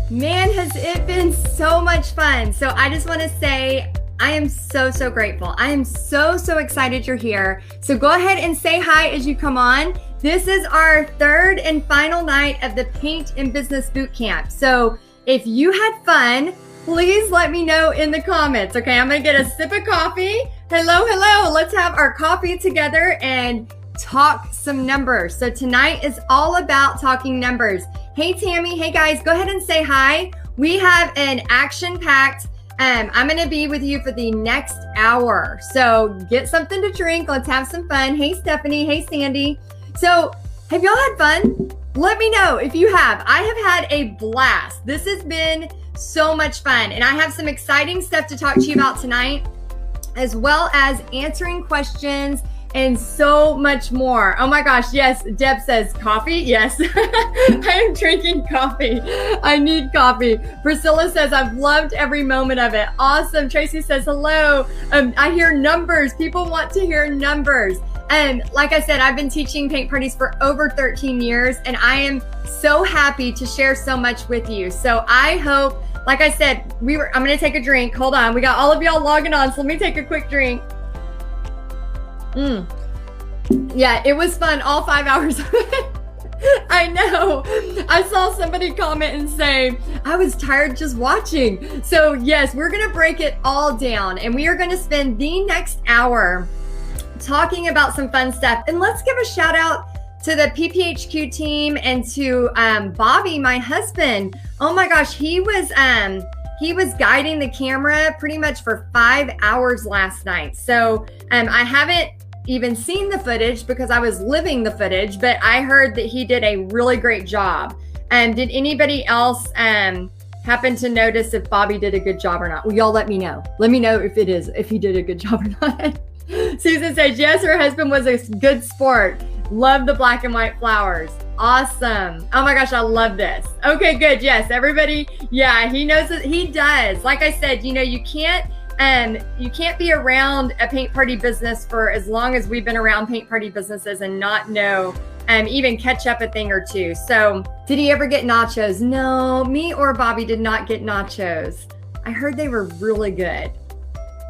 Man, has it been so much fun. So I just want to say, I am so grateful. I am so excited you're here. So go ahead and say hi as you come on. This is our third and final night of the Paint and Business Bootcamp. So if you had fun, please let me know in the comments. Okay, I'm gonna get a sip of coffee. Hello. Let's have our coffee together and talk some numbers. So tonight is all about talking numbers. Hey Tammy, hey guys, go ahead and say hi. We have an action-packed, I'm gonna be with you for the next hour. So get something to drink, let's have some fun. Hey Stephanie, hey Sandy. So have y'all had fun? Let me know if you have. I have had a blast. This has been so much fun. And I have some exciting stuff to talk to you about tonight, as well as answering questions and so much more. Oh my gosh, yes, Deb says coffee. Yes, I am drinking coffee. I need coffee. Priscilla says, I've loved every moment of it. Awesome. Tracy says, hello. I hear numbers. People want to hear numbers. And like I said, I've been teaching paint parties for over 13 years, and I am so happy to share so much with you. So I hope, like I said, I'm gonna take a drink. Hold on, we got all of y'all logging on, so let me take a quick drink. Yeah, it was fun, all 5 hours of it. I know. I saw somebody comment and say, I was tired just watching. So yes, we're gonna break it all down, and we are gonna spend the next hour talking about some fun stuff. And let's give a shout out to the PPHQ team and to Bobby, my husband. Oh my gosh, he was guiding the camera pretty much for 5 hours last night. So I haven't even seen the footage because I was living the footage, but I heard that he did a really great job. Did anybody else happen to notice if Bobby did a good job or not? Well, y'all let me know. Let me know if he did a good job or not. Susan says, yes, her husband was a good sport. Love the black and white flowers. Awesome. Oh my gosh, I love this. Okay, good. Yes, everybody. Yeah, he knows it. He does. Like I said, you know, you can't be around a paint party business for as long as we've been around paint party businesses and not know, even catch up a thing or two. So did he ever get nachos? No, me or Bobby did not get nachos. I heard they were really good.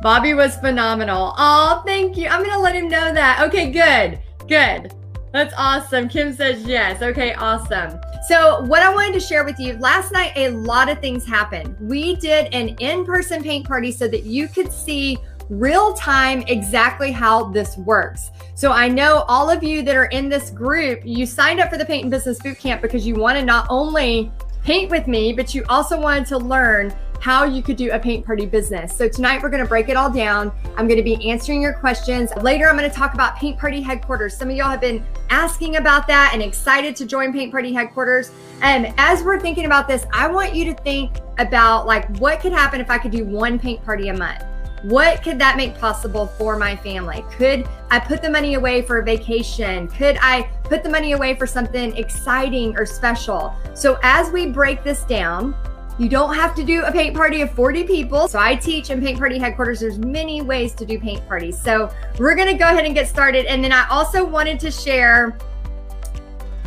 Bobby was phenomenal. Oh, thank you. I'm going to let him know that. Okay, good. That's awesome. Kim says yes. Okay, awesome. So what I wanted to share with you, last night, a lot of things happened. We did an in-person paint party so that you could see real time exactly how this works. So I know all of you that are in this group, you signed up for the Paint and Business Bootcamp because you want to not only paint with me, but you also wanted to learn how you could do a paint party business. So tonight we're going to break it all down. I'm going to be answering your questions. Later, I'm going to talk about paint party headquarters. Some of y'all have been asking about that and excited to join paint party headquarters. And as we're thinking about this, I want you to think about like, what could happen if I could do one paint party a month? What could that make possible for my family? Could I put the money away for a vacation? Could I put the money away for something exciting or special? So as we break this down, you don't have to do a paint party of 40 people. So I teach in paint party headquarters. There's many ways to do paint parties. So we're gonna go ahead and get started. And then I also wanted to share,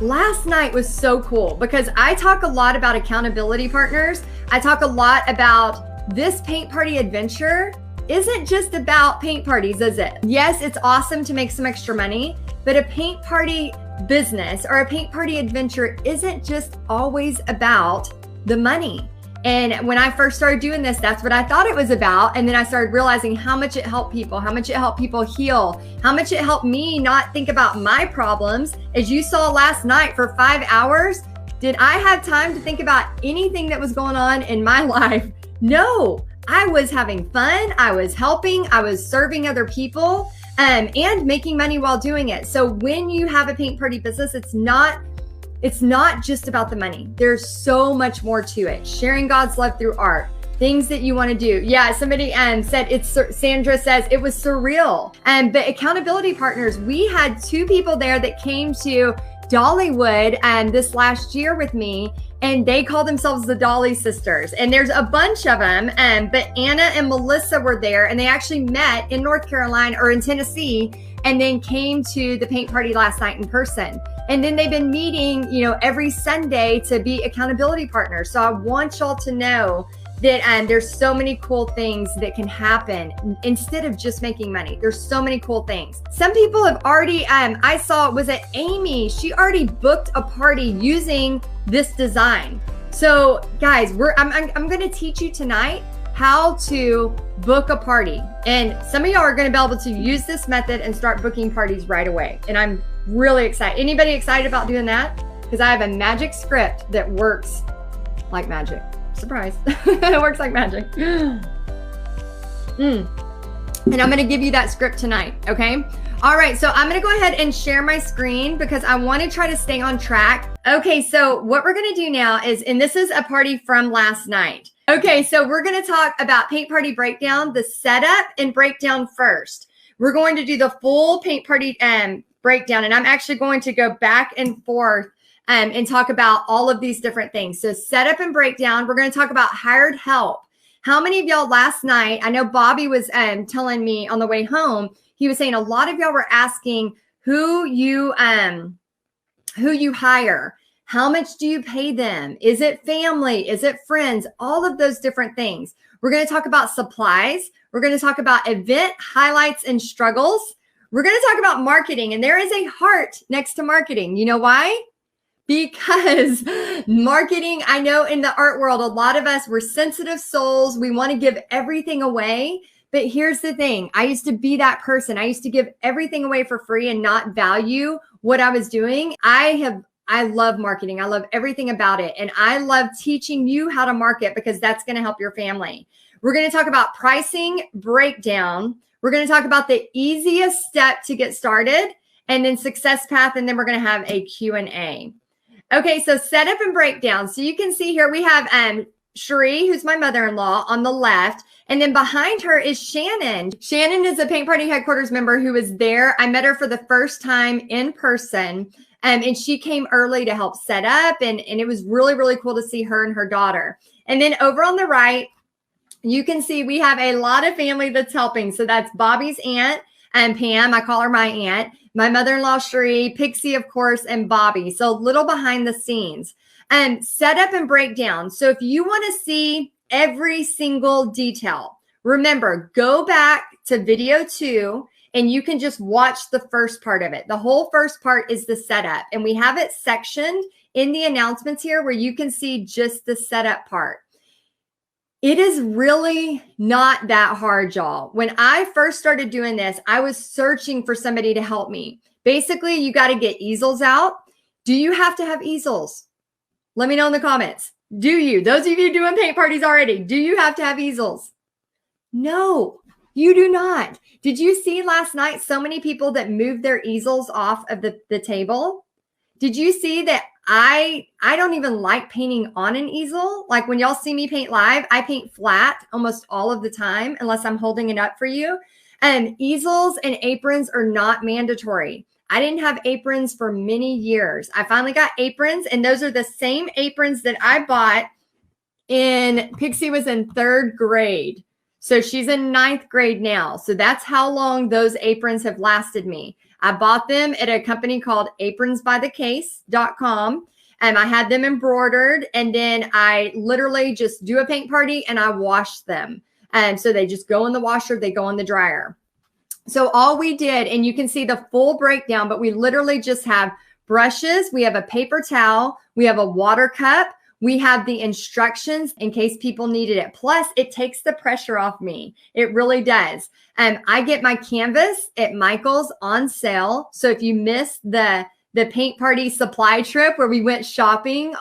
last night was so cool because I talk a lot about accountability partners. I talk a lot about this paint party adventure isn't just about paint parties, is it? Yes, it's awesome to make some extra money, but a paint party business or a paint party adventure isn't just always about the money. And when I first started doing this, that's what I thought it was about. And then I started realizing how much it helped people, how much it helped people heal, how much it helped me not think about my problems. As you saw last night for 5 hours, did I have time to think about anything that was going on in my life? No, I was having fun. I was helping. I was serving other people and making money while doing it. So when you have a paint party business, it's not just about the money. There's so much more to it. Sharing God's love through art, things that you want to do. Yeah, somebody said Sandra says it was surreal. But accountability partners, we had 2 people there that came to Dollywood this last year with me, and they call themselves the Dolly Sisters. And there's a bunch of them, but Anna and Melissa were there, and they actually met in North Carolina or in Tennessee, and then came to the paint party last night in person. And then they've been meeting, every Sunday to be accountability partners. So I want y'all to know that there's so many cool things that can happen instead of just making money. There's so many cool things. Some people have already, I saw, was it Amy? She already booked a party using this design. So guys, I'm going to teach you tonight how to book a party. And some of y'all are going to be able to use this method and start booking parties right away. And I'm really excited. Anybody excited about doing that? Because I have a magic script that works like magic. Surprise. It works like magic. And I'm going to give you that script tonight. Okay. All right. So I'm going to go ahead and share my screen because I want to try to stay on track. Okay. So what we're going to do now is, and this is a party from last night. Okay. So we're going to talk about paint party breakdown, the setup and breakdown first. We're going to do the full paint party breakdown. And I'm actually going to go back and forth and talk about all of these different things. So setup and breakdown. We're going to talk about hired help. How many of y'all last night, I know Bobby was telling me on the way home, he was saying a lot of y'all were asking who you hire. How much do you pay them? Is it family? Is it friends? All of those different things. We're going to talk about supplies. We're going to talk about event highlights and struggles. We're going to talk about marketing. And there is a heart next to marketing. You know why? Because marketing, I know in the art world, a lot of us, we're sensitive souls. We want to give everything away. But here's the thing. I used to be that person. I used to give everything away for free and not value what I was doing. I love marketing. I love everything about it. And I love teaching you how to market because that's going to help your family. We're going to talk about pricing breakdown. We're going to talk about the easiest step to get started and then success path. And then we're going to have a Q&A. Okay, so setup and breakdown. So you can see here we have Cherie, who's my mother-in-law, on the left. And then behind her is Shannon. Shannon is a Paint Party Headquarters member who was there. I met her for the first time in person. And she came early to help set up. And it was really, really cool to see her and her daughter. And then over on the right, you can see we have a lot of family that's helping. So that's Bobby's aunt and Pam. I call her my aunt. My mother-in-law, Cherie, Pixie, of course, and Bobby. So a little behind the scenes. And setup and breakdown. So if you want to see every single detail, remember, go back to video 2 and you can just watch the first part of it. The whole first part is the setup. And we have it sectioned in the announcements here where you can see just the setup part. It is really not that hard, y'all. When I first started doing this, I was searching for somebody to help me. Basically, you got to get easels out. Do you have to have easels? Let me know in the comments. Do you? Those of you doing paint parties already, do you have to have easels? No, you do not. Did you see last night so many people that moved their easels off of the table? Did you see that I don't even like painting on an easel? Like when y'all see me paint live, I paint flat almost all of the time unless I'm holding it up for you. And easels and aprons are not mandatory. I didn't have aprons for many years. I finally got aprons, and those are the same aprons that I bought Pixie was in 3rd grade. So she's in 9th grade now. So that's how long those aprons have lasted me. I bought them at a company called apronsbythecase.com. And I had them embroidered. And then I literally just do a paint party and I wash them. And so they just go in the washer, they go in the dryer. So all we did, and you can see the full breakdown, but we literally just have brushes. We have a paper towel. We have a water cup. We have the instructions in case people needed it. Plus, it takes the pressure off me. It really does. I get my canvas at Michael's on sale. So if you missed the paint party supply trip where we went shopping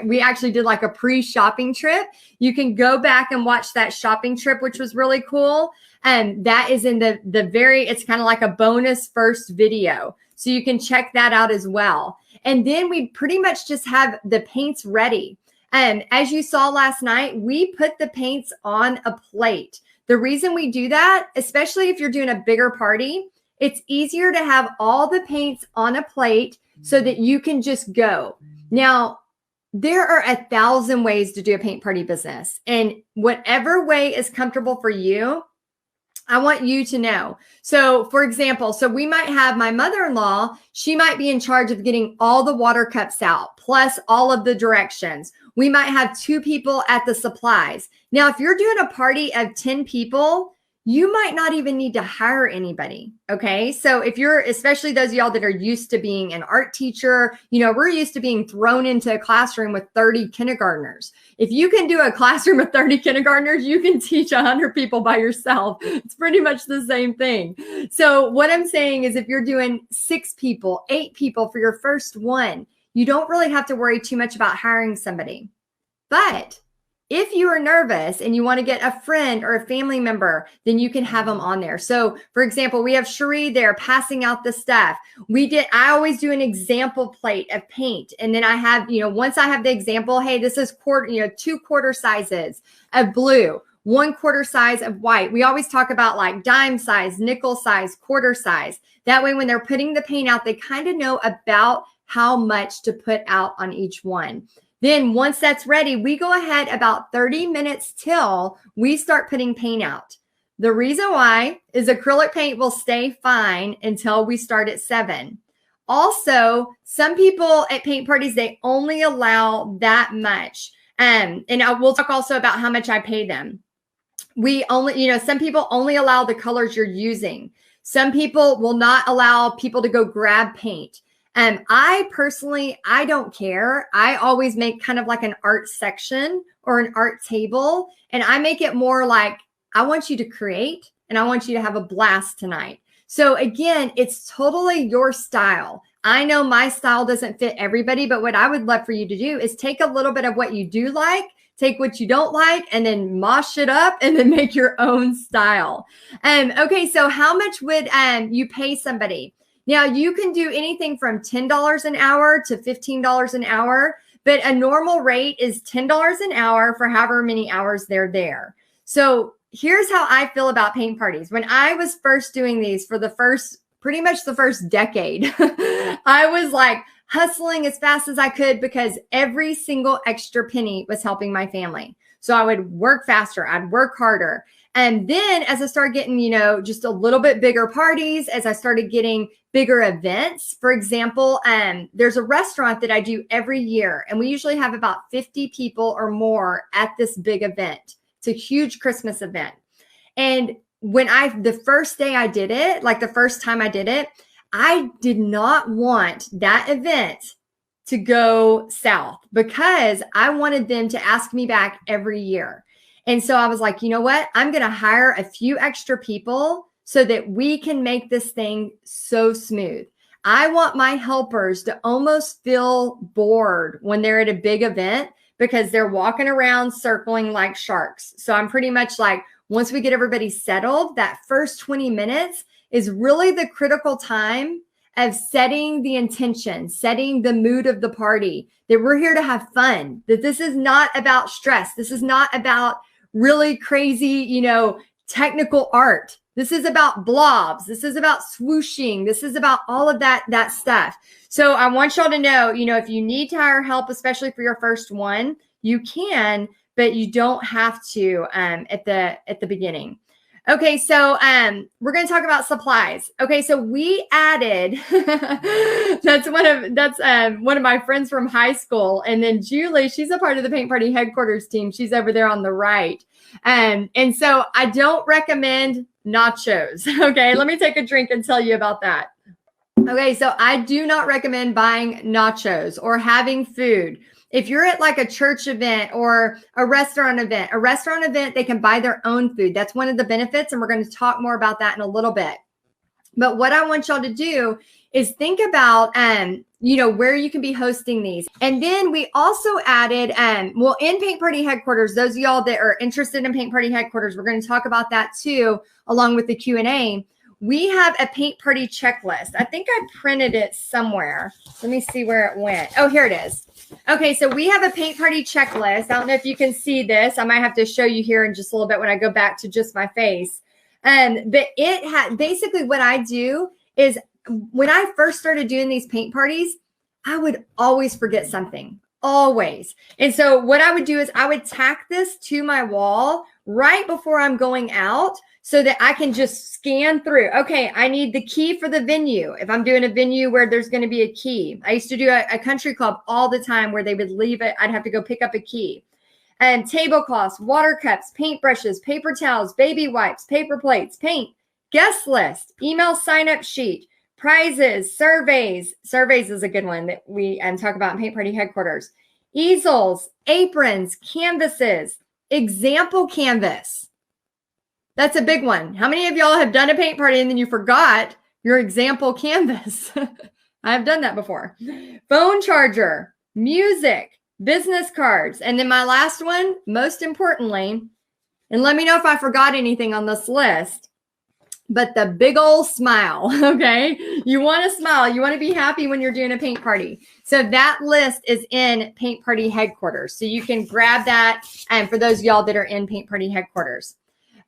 we actually did like a pre-shopping trip. You can go back and watch that shopping trip, which was really cool. And that is in it's kind of like a bonus first video. So you can check that out as well. And then we pretty much just have the paints ready. And as you saw last night, we put the paints on a plate. The reason we do that, especially if you're doing a bigger party, it's easier to have all the paints on a plate so that you can just go. Now, there are 1,000 ways to do a paint party business. And whatever way is comfortable for you, I want you to know. So for example, so we might have my mother-in-law, she might be in charge of getting all the water cups out, plus all of the directions. We might have 2 people at the supplies. Now, if you're doing a party of 10 people, you might not even need to hire anybody. Okay. So if you're, especially those of y'all that are used to being an art teacher, we're used to being thrown into a classroom with 30 kindergartners. If you can do a classroom with 30 kindergartners, you can teach 100 people by yourself. It's pretty much the same thing. So what I'm saying is if you're doing 6 people, 8 people for your first one, you don't really have to worry too much about hiring somebody. But if you are nervous and you want to get a friend or a family member, then you can have them on there. So for example, we have Cherie there passing out the stuff. I always do an example plate of paint. And then I have, once I have the example, hey, this is 2 quarter sizes of blue, 1 quarter size of white. We always talk about like dime size, nickel size, quarter size. That way, when they're putting the paint out, they kind of know about how much to put out on each one. Then once that's ready, we go ahead about 30 minutes till we start putting paint out. The reason why is acrylic paint will stay fine until we start at 7. Also, some people at paint parties, they only allow that much. And we'll talk also about how much I pay them. We only, some people only allow the colors you're using. Some people will not allow people to go grab paint. I personally, I don't care. I always make kind of like an art section or an art table. And I make it more like, I want you to create and I want you to have a blast tonight. So again, it's totally your style. I know my style doesn't fit everybody, but what I would love for you to do is take a little bit of what you do like, take what you don't like, and then mosh it up and then make your own style. Okay, so how much would you pay somebody? Now, you can do anything from $10 an hour to $15 an hour, but a normal rate is $10 an hour for however many hours they're there. So here's how I feel about paint parties. When I was first doing these for pretty much the first decade, I was like hustling as fast as I could because every single extra penny was helping my family. So I would work faster, I'd work harder. And then as I started getting, just a little bit bigger parties, as I started getting bigger events, for example, there's a restaurant that I do every year, and we usually have about 50 people or more at this big event. It's a huge Christmas event. And when the first day I did it, like the first time I did it, I did not want that event to go south because I wanted them to ask me back every year. And so I was like, you know what? I'm going to hire a few extra people so that we can make this thing so smooth. I want my helpers to almost feel bored when they're at a big event because they're walking around circling like sharks. So I'm pretty much like, once we get everybody settled, that first 20 minutes is really the critical time of setting the intention, setting the mood of the party, that we're here to have fun, that this is not about stress. This is not about really crazy, technical art. This is about blobs. This is about swooshing. This is about all of that stuff. So I want y'all to know, if you need to hire help, especially for your first one, you can, but you don't have to at the beginning. Okay, so we're going to talk about supplies. Okay, so we added that's one of my friends from high school, and then Julie, she's a part of the Paint Party headquarters team. She's over there on the right, and so I don't recommend nachos. Okay, let me take a drink and tell you about that. Okay, so I do not recommend buying nachos or having food. If you're at like a church event or a restaurant event, they can buy their own food. That's one of the benefits, and we're going to talk more about that in a little bit. But what I want y'all to do is think about, where you can be hosting these. And then we also added, in Paint Party headquarters, those of y'all that are interested in Paint Party headquarters, we're going to talk about that too, along with the Q&A. We have a Paint Party checklist. I think I printed it somewhere. Let me see where it went. Oh, here it is. Okay, so we have a Paint Party checklist. I don't know if you can see this. I might have to show you here in just a little bit when I go back to just my face. But it had basically what I do is when I first started doing these paint parties, I would always forget something. Always. And so what I would do is I would tack this to my wall right before I'm going out so that I can just scan through. Okay, I need the key for the venue. If I'm doing a venue where there's going to be a key. I used to do a country club all the time where they would leave it. I'd have to go pick up a key. And tablecloths, water cups, paintbrushes, paper towels, baby wipes, paper plates, paint, guest list, email sign-up sheet, prizes, surveys. Surveys is a good one that we talk about in Paint Party headquarters. Easels, aprons, canvases, example canvas. That's a big one. How many of y'all have done a paint party and then you forgot your example canvas? I've done that before. Phone charger, music, business cards. And then my last one, most importantly, and let me know if I forgot anything on this list, but the big old smile, okay? You want to smile. You want to be happy when you're doing a paint party. So that list is in Paint Party headquarters. So you can grab that. And for those of y'all that are in Paint Party headquarters.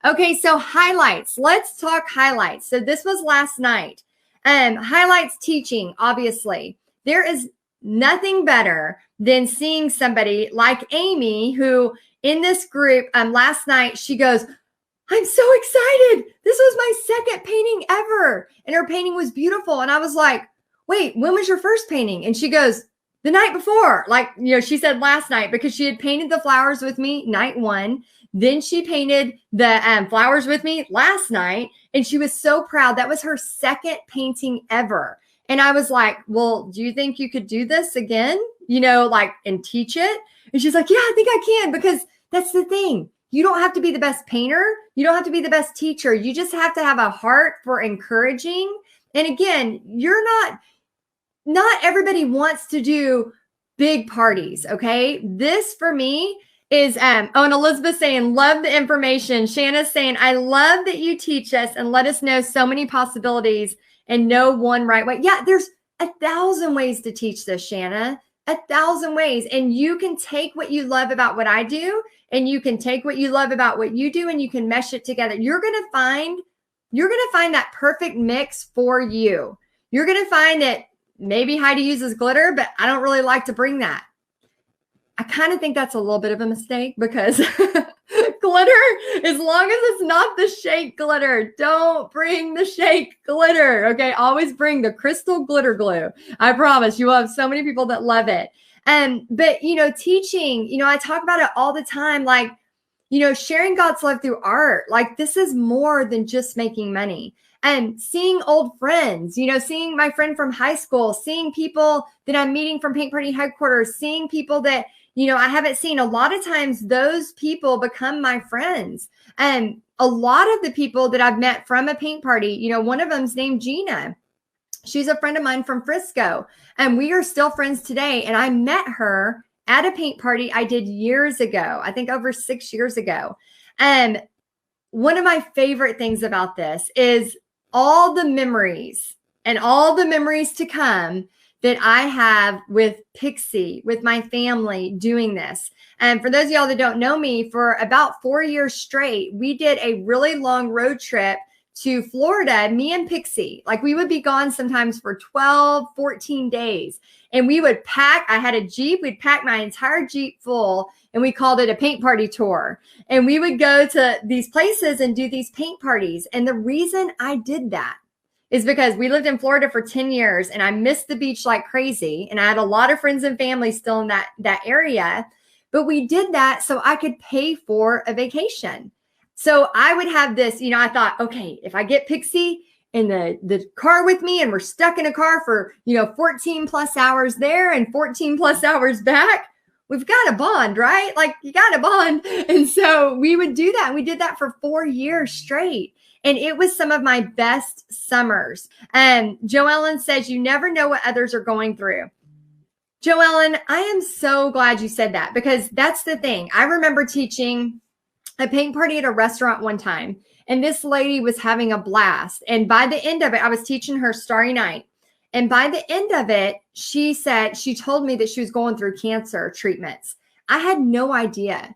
Okay, so highlights. Let's talk highlights. So this was last night. Highlights teaching, obviously. There is nothing better than seeing somebody like Amy, who in this group last night, she goes, I'm so excited. This was my second painting ever. And her painting was beautiful. And I was like, wait, when was your first painting? And she goes, the night before. Like, you know, she said last night because she had painted the flowers with me night one. Then she painted the flowers with me last night. And she was so proud. That was her second painting ever. And I was like, well, do you think you could do this again? You know, like, and teach it? And she's like, yeah, I think I can, because that's the thing. You don't have to be the best painter. You don't have to be the best teacher. You just have to have a heart for encouraging. And again, not everybody wants to do big parties, okay? This for me is, and Elizabeth saying, love the information. Shanna's saying, I love that you teach us and let us know so many possibilities and no one right way. Yeah, there's 1,000 ways to teach this, Shanna. 1,000 ways. And you can take what you love about what I do, and you can take what you love about what you do, and you can mesh it together. You're going to find that perfect mix for you. You're going to find that maybe Heidi uses glitter, but I don't really like to bring that. I kind of think that's a little bit of a mistake, because glitter, as long as it's not the shake glitter, don't bring the shake glitter. Okay. Always bring the crystal glitter glue. I promise you will have so many people that love it. But, you know, teaching, you know, I talk about it all the time, like, you know, sharing God's love through art. Like, this is more than just making money. And seeing old friends, you know, seeing my friend from high school, seeing people that I'm meeting from Paint Party headquarters, seeing people that, you know, I haven't seen. A lot of times those people become my friends. And a lot of the people that I've met from a paint party, you know, one of them's named Gina. She's a friend of mine from Frisco, and we are still friends today. And I met her at a paint party I did years ago, I think over 6 years ago. And one of my favorite things about this is all the memories and all the memories to come that I have with Pixie, with my family doing this. And for those of y'all that don't know me, for about 4 years straight, we did a really long road trip to Florida, me and Pixie. Like, we would be gone sometimes for 12, 14 days. And we would pack, I had a Jeep, we'd pack my entire Jeep full, and we called it a paint party tour. And we would go to these places and do these paint parties. And the reason I did that is because we lived in Florida for 10 years and I missed the beach like crazy. And I had a lot of friends and family still in that area. But we did that so I could pay for a vacation. So I would have this, you know, I thought, okay, if I get Pixie in the car with me and we're stuck in a car for, you know, 14 plus hours there and 14 plus hours back, we've got a bond, right? Like, you got a bond. And so we would do that. We did that for 4 years straight. And it was some of my best summers. And Joellen says, you never know what others are going through. Joellen, I am so glad you said that, because that's the thing. I remember teaching a paint party at a restaurant one time, and this lady was having a blast. And by the end of it, I was teaching her Starry Night. And by the end of it, she told me that she was going through cancer treatments. I had no idea.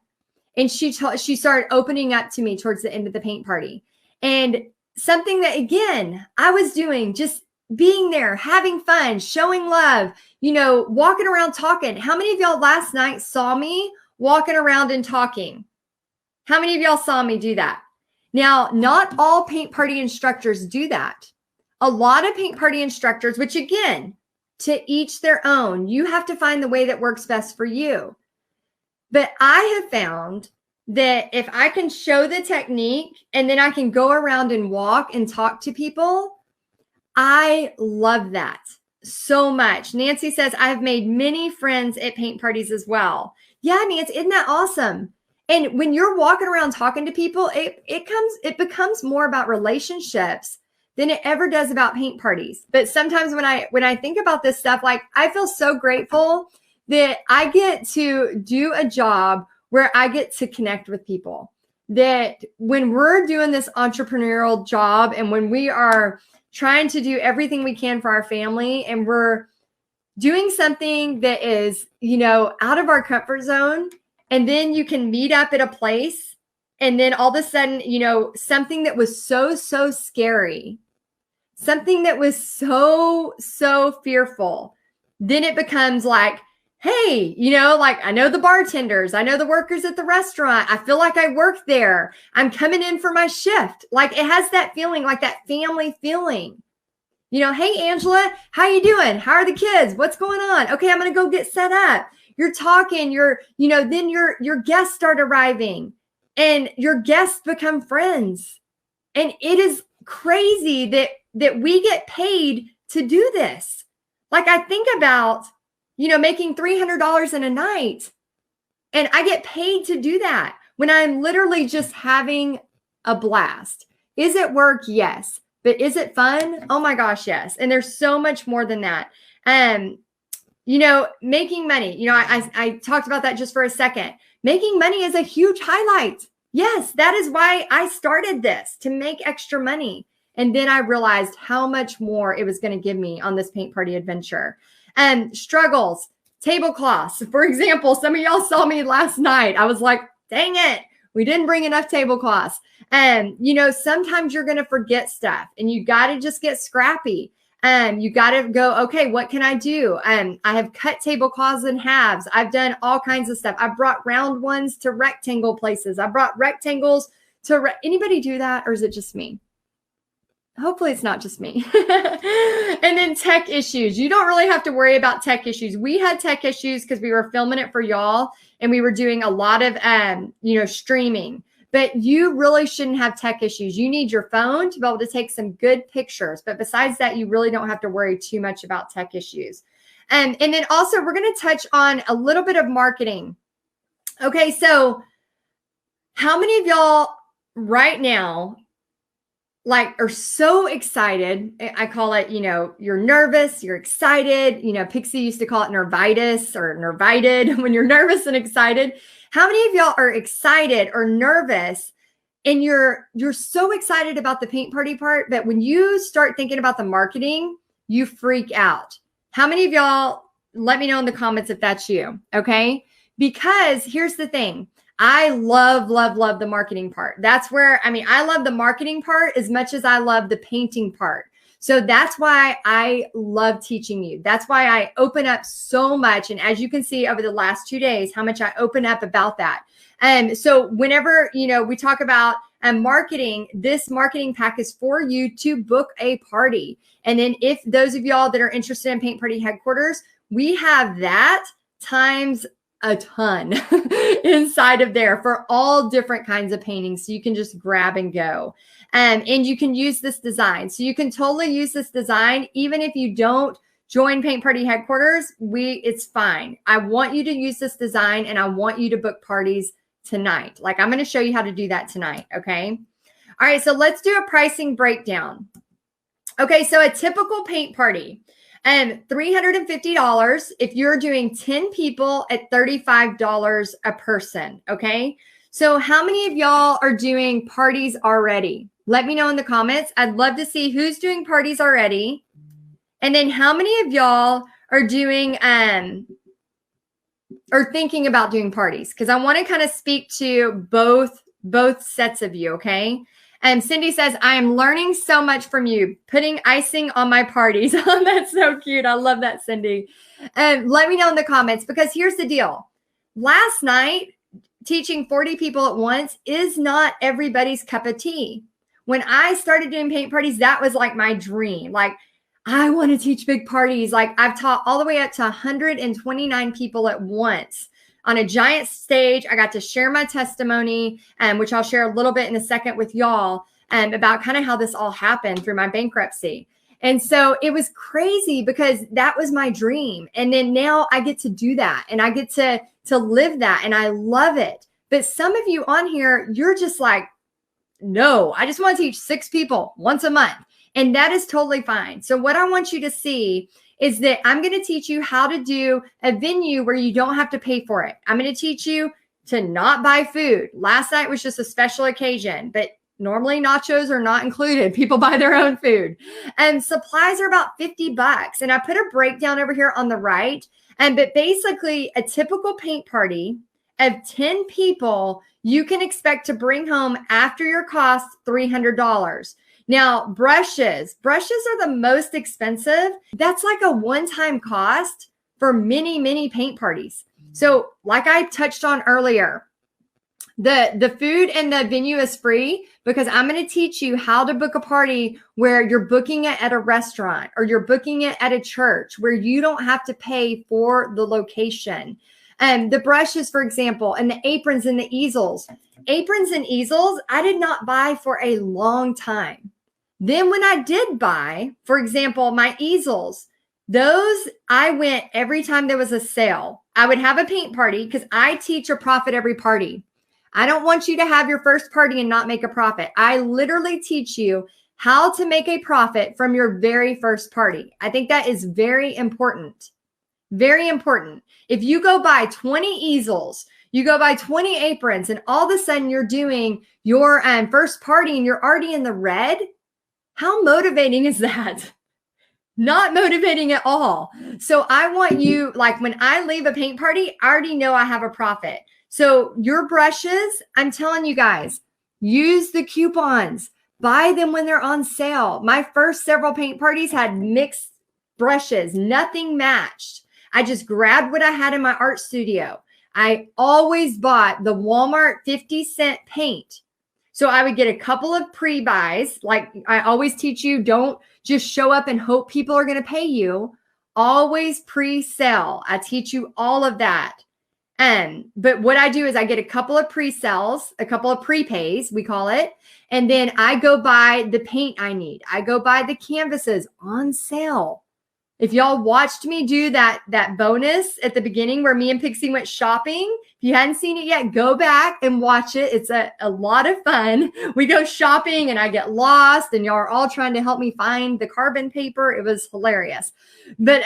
And she started opening up to me towards the end of the paint party. And something that, again, I was doing, just being there, having fun, showing love, you know, walking around talking. How many of y'all last night saw me walking around and talking? How many of y'all saw me do that? Now, not all paint party instructors do that. A lot of paint party instructors, which again, to each their own, you have to find the way that works best for you. But I have found that if I can show the technique and then I can go around and walk and talk to people, I love that so much. Nancy says, I've made many friends at paint parties as well. Yeah, Nancy, isn't that awesome? And when you're walking around talking to people, it becomes more about relationships than it ever does about paint parties. But sometimes when I think about this stuff, like I feel so grateful that I get to do a job where I get to connect with people. That when we're doing this entrepreneurial job and when we are trying to do everything we can for our family and we're doing something that is, out of our comfort zone, and then you can meet up at a place and then all of a sudden, something that was so scary, something that was so fearful, then it becomes like, hey, like I know the bartenders, I know the workers at the restaurant. I feel like I work there. I'm coming in for my shift. Like it has that feeling, like that family feeling. Hey, Angela, how you doing? How are the kids? What's going on? Okay, I'm going to go get set up. You're talking, then your guests start arriving and your guests become friends. And it is crazy that we get paid to do this. Like I think about making $300 in a night. And I get paid to do that when I'm literally just having a blast. Is it work? Yes. But is it fun? Oh my gosh, yes. And there's so much more than that. Making money, I talked about that just for a second. Making money is a huge highlight. Yes, that is why I started this, to make extra money. And then I realized how much more it was going to give me on this paint party adventure. Struggles, tablecloths. For example, some of y'all saw me last night. I was like, dang it, we didn't bring enough tablecloths. Sometimes you're going to forget stuff and you got to just get scrappy. You got to go, okay, what can I do? I have cut tablecloths in halves. I've done all kinds of stuff. I brought round ones to rectangle places. I brought rectangles to, anybody do that? Or is it just me? Hopefully it's not just me. And then tech issues. You don't really have to worry about tech issues. We had tech issues because we were filming it for y'all and we were doing a lot of, streaming. But you really shouldn't have tech issues. You need your phone to be able to take some good pictures. But besides that, you really don't have to worry too much about tech issues. And then also we're going to touch on a little bit of marketing. Okay, so how many of y'all right now are so excited? I call it, you're nervous, you're excited. Pixie used to call it nervitis or nervited when you're nervous and excited. How many of y'all are excited or nervous and you're so excited about the paint party part, but when you start thinking about the marketing, you freak out? How many of y'all, let me know in the comments if that's you, okay? Because here's the thing. I love the marketing part. That's where, I love the marketing part as much as I love the painting part. So that's why I love teaching you. That's why I open up so much. And as you can see over the last 2 days, how much I open up about that. So whenever, we talk about marketing, this marketing pack is for you to book a party. And then if those of y'all that are interested in Paint Party Headquarters, we have that times a ton inside of there for all different kinds of paintings. So you can just grab and go. And you can use this design. So you can totally use this design. Even if you don't join Paint Party Headquarters, it's fine. I want you to use this design and I want you to book parties tonight. I'm going to show you how to do that tonight. Okay. All right. So let's do a pricing breakdown. Okay. So a typical paint party, $350 if you're doing 10 people at $35 a person. Okay. So how many of y'all are doing parties already? Let me know in the comments. I'd love to see who's doing parties already. And then how many of y'all are doing, or thinking about doing parties? Because I want to kind of speak to both sets of you. Okay. And Cindy says, I am learning so much from you, putting icing on my parties. Oh, that's so cute. I love that, Cindy. And let me know in the comments, because here's the deal. Last night, teaching 40 people at once is not everybody's cup of tea. When I started doing paint parties, that was like my dream. Like, I want to teach big parties. Like, I've taught all the way up to 129 people at once on a giant stage. I got to share my testimony, which I'll share a little bit in a second with y'all, about kind of how this all happened through my bankruptcy. And so it was crazy because that was my dream. And then now I get to do that and I get to live that and I love it. But some of you on here, you're just like, no, I just want to teach 6 people once a month. And that is totally fine. So what I want you to see is that I'm going to teach you how to do a venue where you don't have to pay for it. I'm going to teach you to not buy food. Last night was just a special occasion, but normally nachos are not included. People buy their own food. And supplies are about $50. And I put a breakdown over here on the right. But basically a typical paint party of 10 people, you can expect to bring home after your cost $300. Now, brushes are the most expensive. That's like a one-time cost for many, many paint parties. So like I touched on earlier, the food and the venue is free because I'm going to teach you how to book a party where you're booking it at a restaurant or you're booking it at a church where you don't have to pay for the location. The brushes, for example, and the aprons and the easels. Aprons and easels, I did not buy for a long time. Then when I did buy, for example, my easels, those I went every time there was a sale. I would have a paint party because I teach a profit every party. I don't want you to have your first party and not make a profit. I literally teach you how to make a profit from your very first party. I think that is very important. Very important. If you go buy 20 easels, you go buy 20 aprons, and all of a sudden you're doing your first party and you're already in the red, how motivating is that? Not motivating at all. So I want you, like when I leave a paint party, I already know I have a profit. So your brushes, I'm telling you guys, use the coupons. Buy them when they're on sale. My first several paint parties had mixed brushes. Nothing matched. I just grabbed what I had in my art studio. I always bought the Walmart 50-cent paint. So I would get a couple of pre-buys. Like I always teach you, don't just show up and hope people are going to pay you. Always pre-sell. I teach you all of that. But what I do is I get a couple of pre-sales, a couple of prepays, we call it. And then I go buy the paint I need. I go buy the canvases on sale. If y'all watched me do that bonus at the beginning where me and Pixie went shopping, if you hadn't seen it yet, go back and watch it. It's a lot of fun. We go shopping and I get lost and y'all are all trying to help me find the carbon paper. It was hilarious. But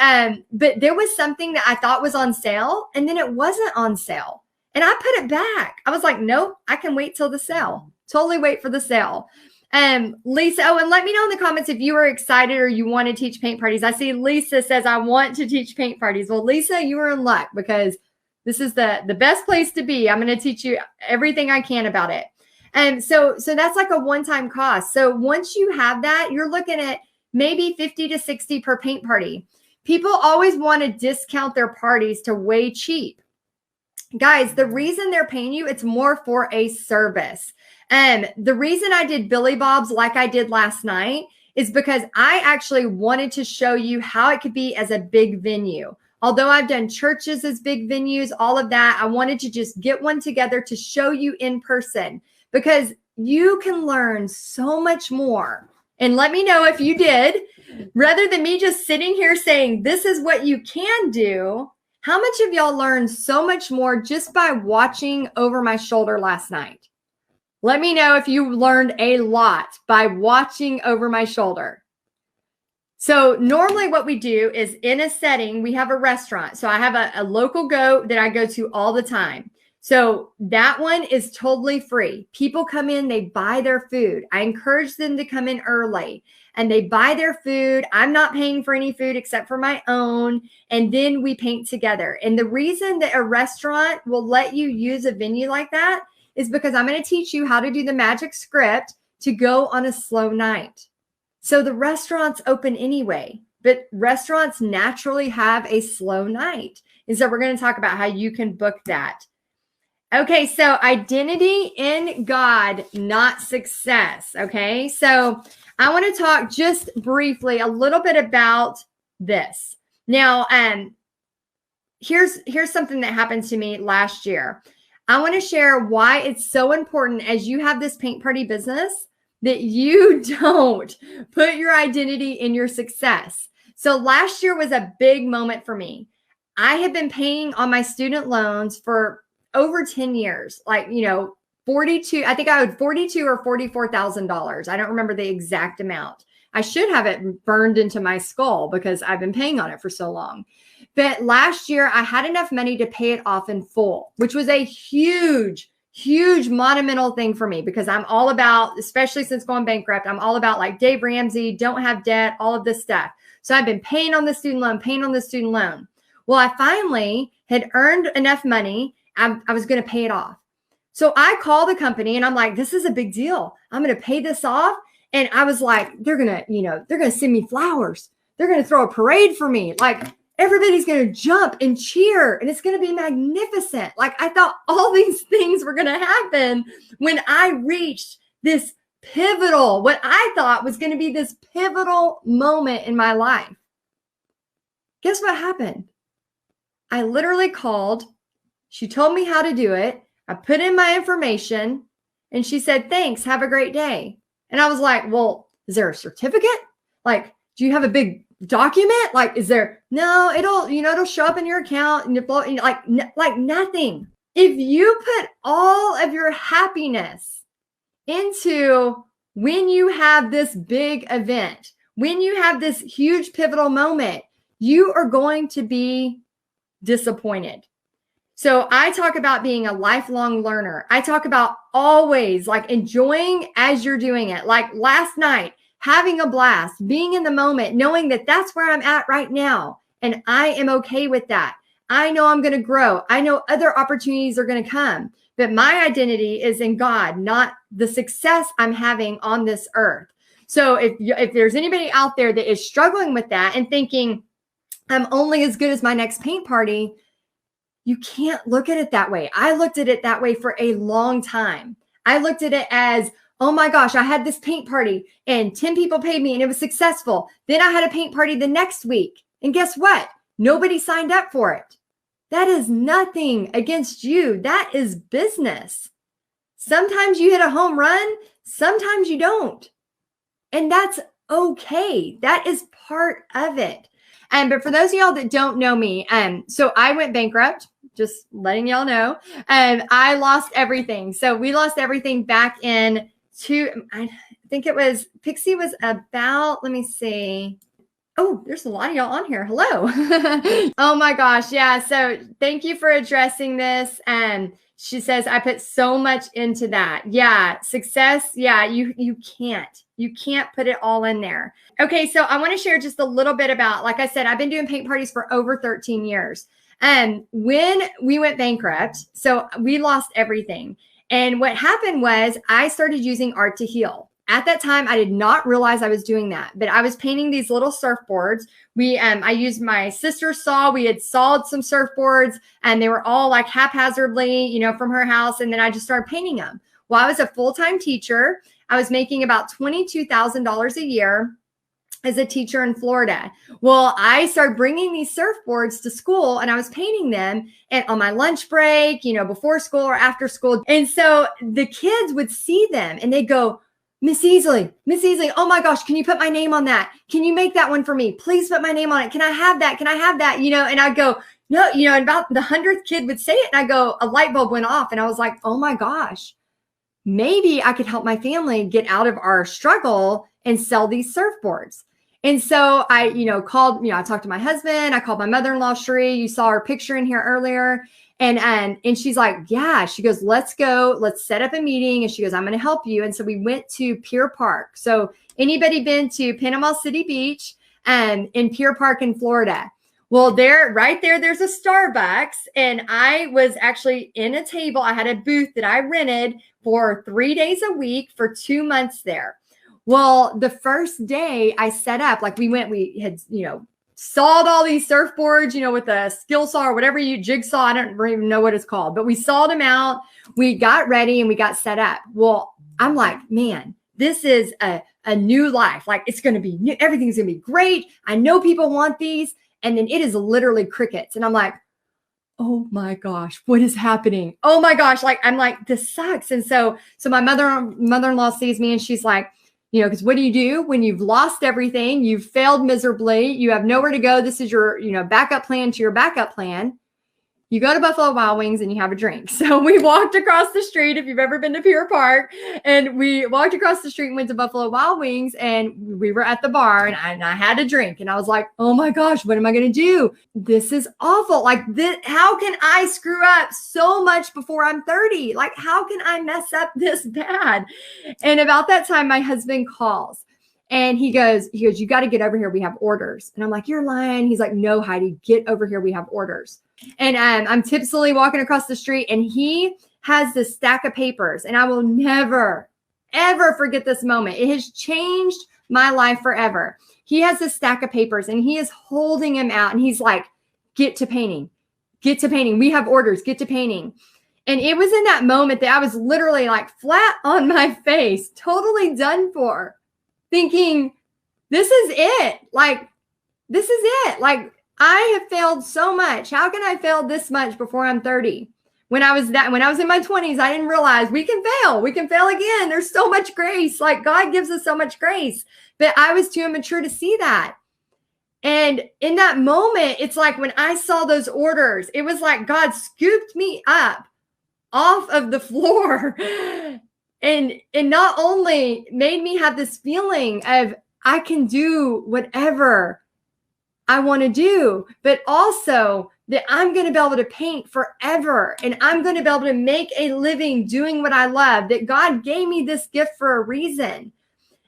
there was something that I thought was on sale and then it wasn't on sale. And I put it back. I was like, nope, I can wait till the sale. Totally wait for the sale. Lisa, and let me know in the comments if you are excited or you want to teach paint parties. I see Lisa says, I want to teach paint parties. Well, Lisa, you are in luck because this is the best place to be. I'm going to teach you everything I can about it. And so that's like a one-time cost. So once you have that, you're looking at maybe 50 to 60 per paint party. People always want to discount their parties to way cheap. Guys, the reason they're paying you, it's more for a service. The reason I did Billy Bob's like I did last night is because I actually wanted to show you how it could be as a big venue. Although I've done churches as big venues, all of that, I wanted to just get one together to show you in person because you can learn so much more. And let me know if you did, rather than me just sitting here saying, this is what you can do. How much of y'all learned so much more just by watching over my shoulder last night? Let me know if you learned a lot by watching over my shoulder. So normally what we do is in a setting, we have a restaurant. So I have a local goat that I go to all the time. So that one is totally free. People come in, they buy their food. I encourage them to come in early and they buy their food. I'm not paying for any food except for my own. And then we paint together. And the reason that a restaurant will let you use a venue like that is because I'm going to teach you how to do the magic script to go on a slow night. So the restaurant's open anyway, but restaurants naturally have a slow night. And so we're going to talk about how you can book that. Okay, so identity in God, not success. Okay, so I want to talk just briefly a little bit about this. Now, here's something that happened to me last year. I want to share why it's so important as you have this paint party business that you don't put your identity in your success. So last year was a big moment for me. I had been paying on my student loans for over 10 years, like, 42, I think I owed $42,000 or $44,000. I don't remember the exact amount. I should have it burned into my skull because I've been paying on it for so long. But last year I had enough money to pay it off in full, which was a huge monumental thing for me because I'm all about, especially since going bankrupt, I'm all about like Dave Ramsey, don't have debt, all of this stuff. So I've been paying on the student loan. Well, I finally had earned enough money. I was going to pay it off. So I call the company and I'm like, this is a big deal. I'm going to pay this off. And I was like, they're going to send me flowers. They're going to throw a parade for me. Like everybody's going to jump and cheer and it's going to be magnificent. Like I thought all these things were going to happen when I reached this pivotal, what I thought was going to be this pivotal moment in my life. Guess what happened? I literally called. She told me how to do it. I put in my information and she said, thanks, have a great day. And I was like, well, is there a certificate? Like, do you have a big document? Like, is there, no, it'll show up in your account and like nothing. If you put all of your happiness into when you have this big event, when you have this huge pivotal moment, you are going to be disappointed. So I talk about being a lifelong learner. I talk about always like enjoying as you're doing it. Like last night, having a blast, being in the moment, knowing that that's where I'm at right now. And I am okay with that. I know I'm going to grow. I know other opportunities are going to come, but my identity is in God, not the success I'm having on this earth. So if there's anybody out there that is struggling with that and thinking, I'm only as good as my next paint party, you can't look at it that way. I looked at it that way for a long time. I looked at it as, oh my gosh, I had this paint party and 10 people paid me and it was successful. Then I had a paint party the next week. And guess what? Nobody signed up for it. That is nothing against you. That is business. Sometimes you hit a home run. Sometimes you don't. And that's okay. That is part of it. But for those of y'all that don't know me, so I went bankrupt, just letting y'all know. I lost everything. So we lost everything back I think it was, Pixie was about, let me see. Oh, there's a lot of y'all on here. Hello. Oh my gosh. Yeah. So thank you for addressing this. She says, I put so much into that. Yeah. Success. Yeah. You can't put it all in there. Okay. So I want to share just a little bit about, like I said, I've been doing paint parties for over 13 years. And when we went bankrupt, so we lost everything. And what happened was I started using art to heal. At that time, I did not realize I was doing that, but I was painting these little surfboards. I used my sister's saw. We had sawed some surfboards and they were all like haphazardly, from her house. And then I just started painting them. Well, I was a full-time teacher. I was making about $22,000 a year as a teacher in Florida. Well, I started bringing these surfboards to school and I was painting them on my lunch break, before school or after school. And so the kids would see them and they'd go, Miss Easley, oh my gosh, can you put my name on that? Can you make that one for me? Please put my name on it. Can I have that? Can I have that? And I'd go, no, and about the 100th kid would say it. And I go, a light bulb went off and I was like, oh my gosh, maybe I could help my family get out of our struggle and sell these surfboards. And so I, called, I talked to my husband, I called my mother-in-law, Sheree. You saw her picture in here earlier. And she's like, yeah, she goes, let's go, let's set up a meeting. And she goes, I'm going to help you. And so we went to Pier Park. So anybody been to Panama City Beach and in Pier Park in Florida? Well, right there, there's a Starbucks. And I was actually in a table. I had a booth that I rented for 3 days a week for 2 months there. Well, the first day I set up, like we had, sawed all these surfboards, with a skill saw or whatever jigsaw. I don't even know what it's called, but we sawed them out. We got ready and we got set up. Well, I'm like, man, this is a new life. Like, it's going to be new. Everything's going to be great. I know people want these. And then it is literally crickets. And I'm like, oh my gosh, what is happening? Oh my gosh. Like, I'm like, this sucks. And so my mother-in-law sees me and she's like, because what do you do when you've lost everything? You've failed miserably. You have nowhere to go. This is your, backup plan to your backup plan. You go to Buffalo Wild Wings and you have a drink. So we walked across the street, if you've ever been to Pier Park, and we walked across the street and went to Buffalo Wild Wings, and we were at the bar, and I had a drink, and I was like, oh my gosh, what am I going to do? This is awful. Like, how can I screw up so much before I'm 30? Like, how can I mess up this bad? And about that time, my husband calls. And he goes, you got to get over here. We have orders. And I'm like, you're lying. He's like, no, Heidi, get over here. We have orders. And I'm tipsily walking across the street, and he has this stack of papers. And I will never, ever forget this moment. It has changed my life forever. He has this stack of papers, and he is holding them out. And he's like, get to painting. Get to painting. We have orders. Get to painting. And it was in that moment that I was literally like flat on my face, totally done for, thinking, this is it. Like, this is it. Like, I have failed so much. How can I fail this much before I'm 30? When I was in my 20s, I didn't realize we can fail. We can fail again. There's so much grace. Like, God gives us so much grace. But I was too immature to see that. And in that moment, it's like when I saw those orders, it was like God scooped me up off of the floor. And it not only made me have this feeling of I can do whatever I want to do, but also that I'm going to be able to paint forever, and I'm going to be able to make a living doing what I love, that God gave me this gift for a reason.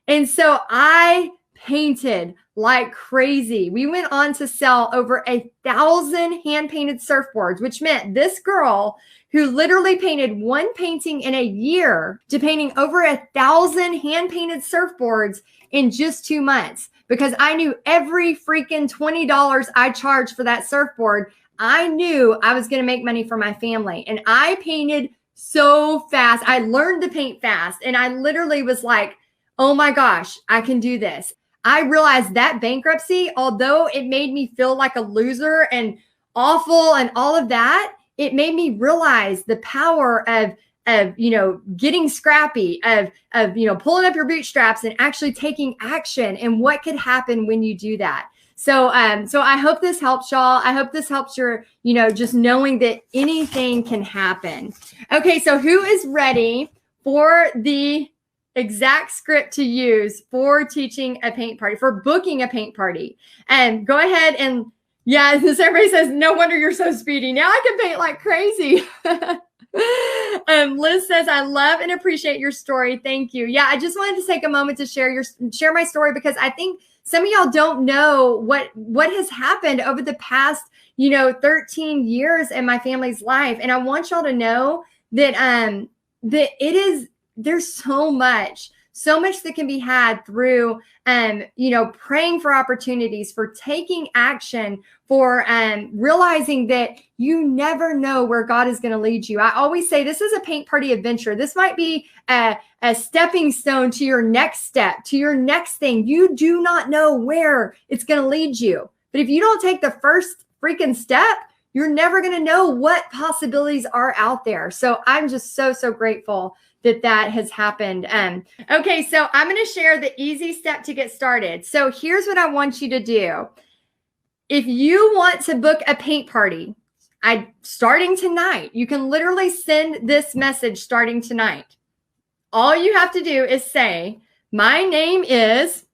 And so I painted like crazy. We went on to sell over 1,000 hand-painted surfboards, which meant this girl who literally painted one painting in a year to painting over 1,000 hand-painted surfboards in just 2 months. Because I knew every freaking $20 I charged for that surfboard, I knew I was going to make money for my family. And I painted so fast. I learned to paint fast. And I literally was like, oh my gosh, I can do this. I realized that bankruptcy, although it made me feel like a loser and awful and all of that, it made me realize the power of getting scrappy, of pulling up your bootstraps and actually taking action, and what could happen when you do that. So I hope this helps y'all. I hope this helps your, just knowing that anything can happen. Okay. So who is ready for the exact script to use for teaching a paint party, for booking a paint party? And go ahead and, yeah, everybody says, no wonder you're so speedy. Now I can paint like crazy. Liz says, I love and appreciate your story. Thank you. Yeah, I just wanted to take a moment to share my story, because I think some of y'all don't know what has happened over the past, 13 years in my family's life. And I want y'all to know that there's so much that can be had through, praying for opportunities, for taking action, for realizing that you never know where God is going to lead you. I always say this is a paint party adventure. This might be a stepping stone to your next step, to your next thing. You do not know where it's going to lead you. But if you don't take the first freaking step, you're never going to know what possibilities are out there. So I'm just so, so grateful that has happened. Okay, so I'm going to share the easy step to get started. So here's what I want you to do. If you want to book a paint party, starting tonight, you can literally send this message starting tonight. All you have to do is say, my name is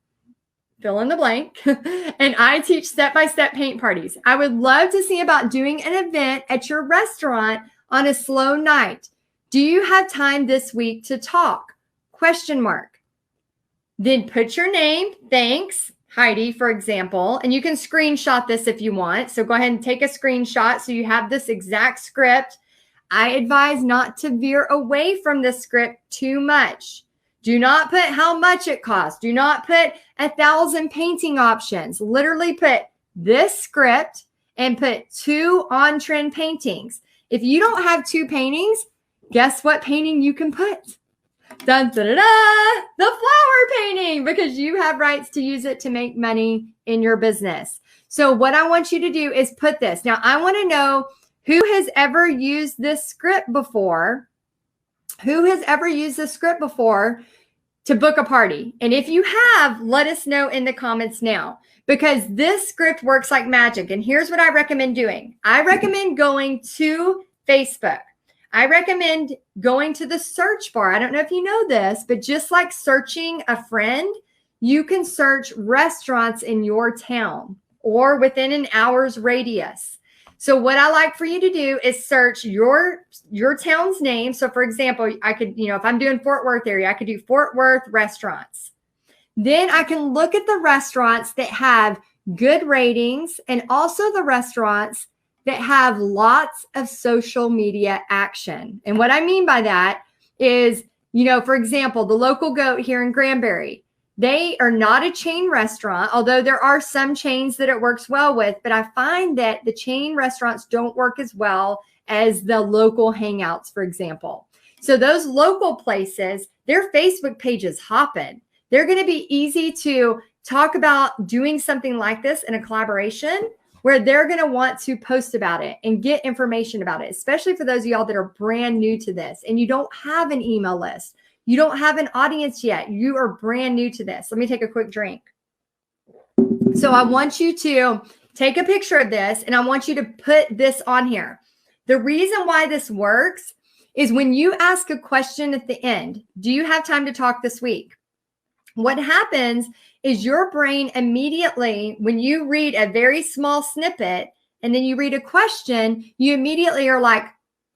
fill in the blank, and I teach step-by-step paint parties. I would love to see about doing an event at your restaurant on a slow night. Do you have time this week to talk? ? Then put your name. Thanks, Heidi, for example. And you can screenshot this if you want. So go ahead and take a screenshot so you have this exact script. I advise not to veer away from this script too much. Do not put how much it costs. Do not put 1,000 painting options. Literally put this script and put 2 on-trend paintings. If you don't have 2 paintings, guess what painting you can put? Dun, da, da, da, the flower painting, because you have rights to use it to make money in your business. So what I want you to do is put this. Now, I want to know who has ever used this script before. Who has ever used this script before to book a party? And if you have, let us know in the comments now, because this script works like magic. And here's what I recommend doing. I recommend going to Facebook. I recommend going to the search bar. I don't know if you know this, but just like searching a friend, you can search restaurants in your town or within an hour's radius. So what I like for you to do is search your town's name. So for example, I could, if I'm doing Fort Worth area, I could do Fort Worth restaurants. Then I can look at the restaurants that have good ratings and also the restaurants that have lots of social media action. And what I mean by that is, for example, the Local Goat here in Granbury, they are not a chain restaurant, although there are some chains that it works well with, but I find that the chain restaurants don't work as well as the local hangouts, for example. So those local places, their Facebook page is hopping. They're going to be easy to talk about doing something like this in a collaboration where they're going to want to post about it and get information about it, especially for those of y'all that are brand new to this and you don't have an email list. You don't have an audience yet. You are brand new to this. Let me take a quick drink. So I want you to take a picture of this and I want you to put this on here. The reason why this works is when you ask a question at the end, do you have time to talk this week? What happens is your brain immediately, when you read a very small snippet and then you read a question, you immediately are like,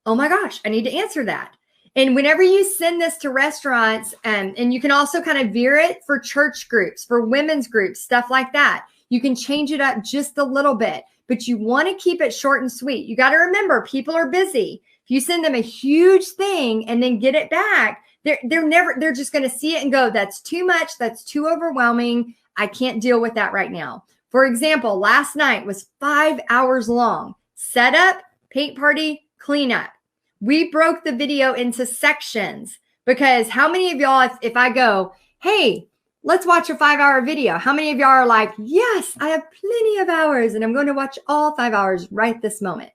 oh my gosh, I need to answer that. And whenever you send this to restaurants, and you can also kind of veer it for church groups, for women's groups, stuff like that. You can change it up just a little bit, but you want to keep it short and sweet. You got to remember, people are busy. If you send them a huge thing and then get it back, they're just going to see it and go, that's too much. That's too overwhelming. I can't deal with that right now. For example, last night was 5 hours long. Setup, paint party, cleanup. We broke the video into sections because how many of y'all, if I go, hey, let's watch a 5-hour video, how many of y'all are like, yes, I have plenty of hours and I'm going to watch all 5 hours right this moment.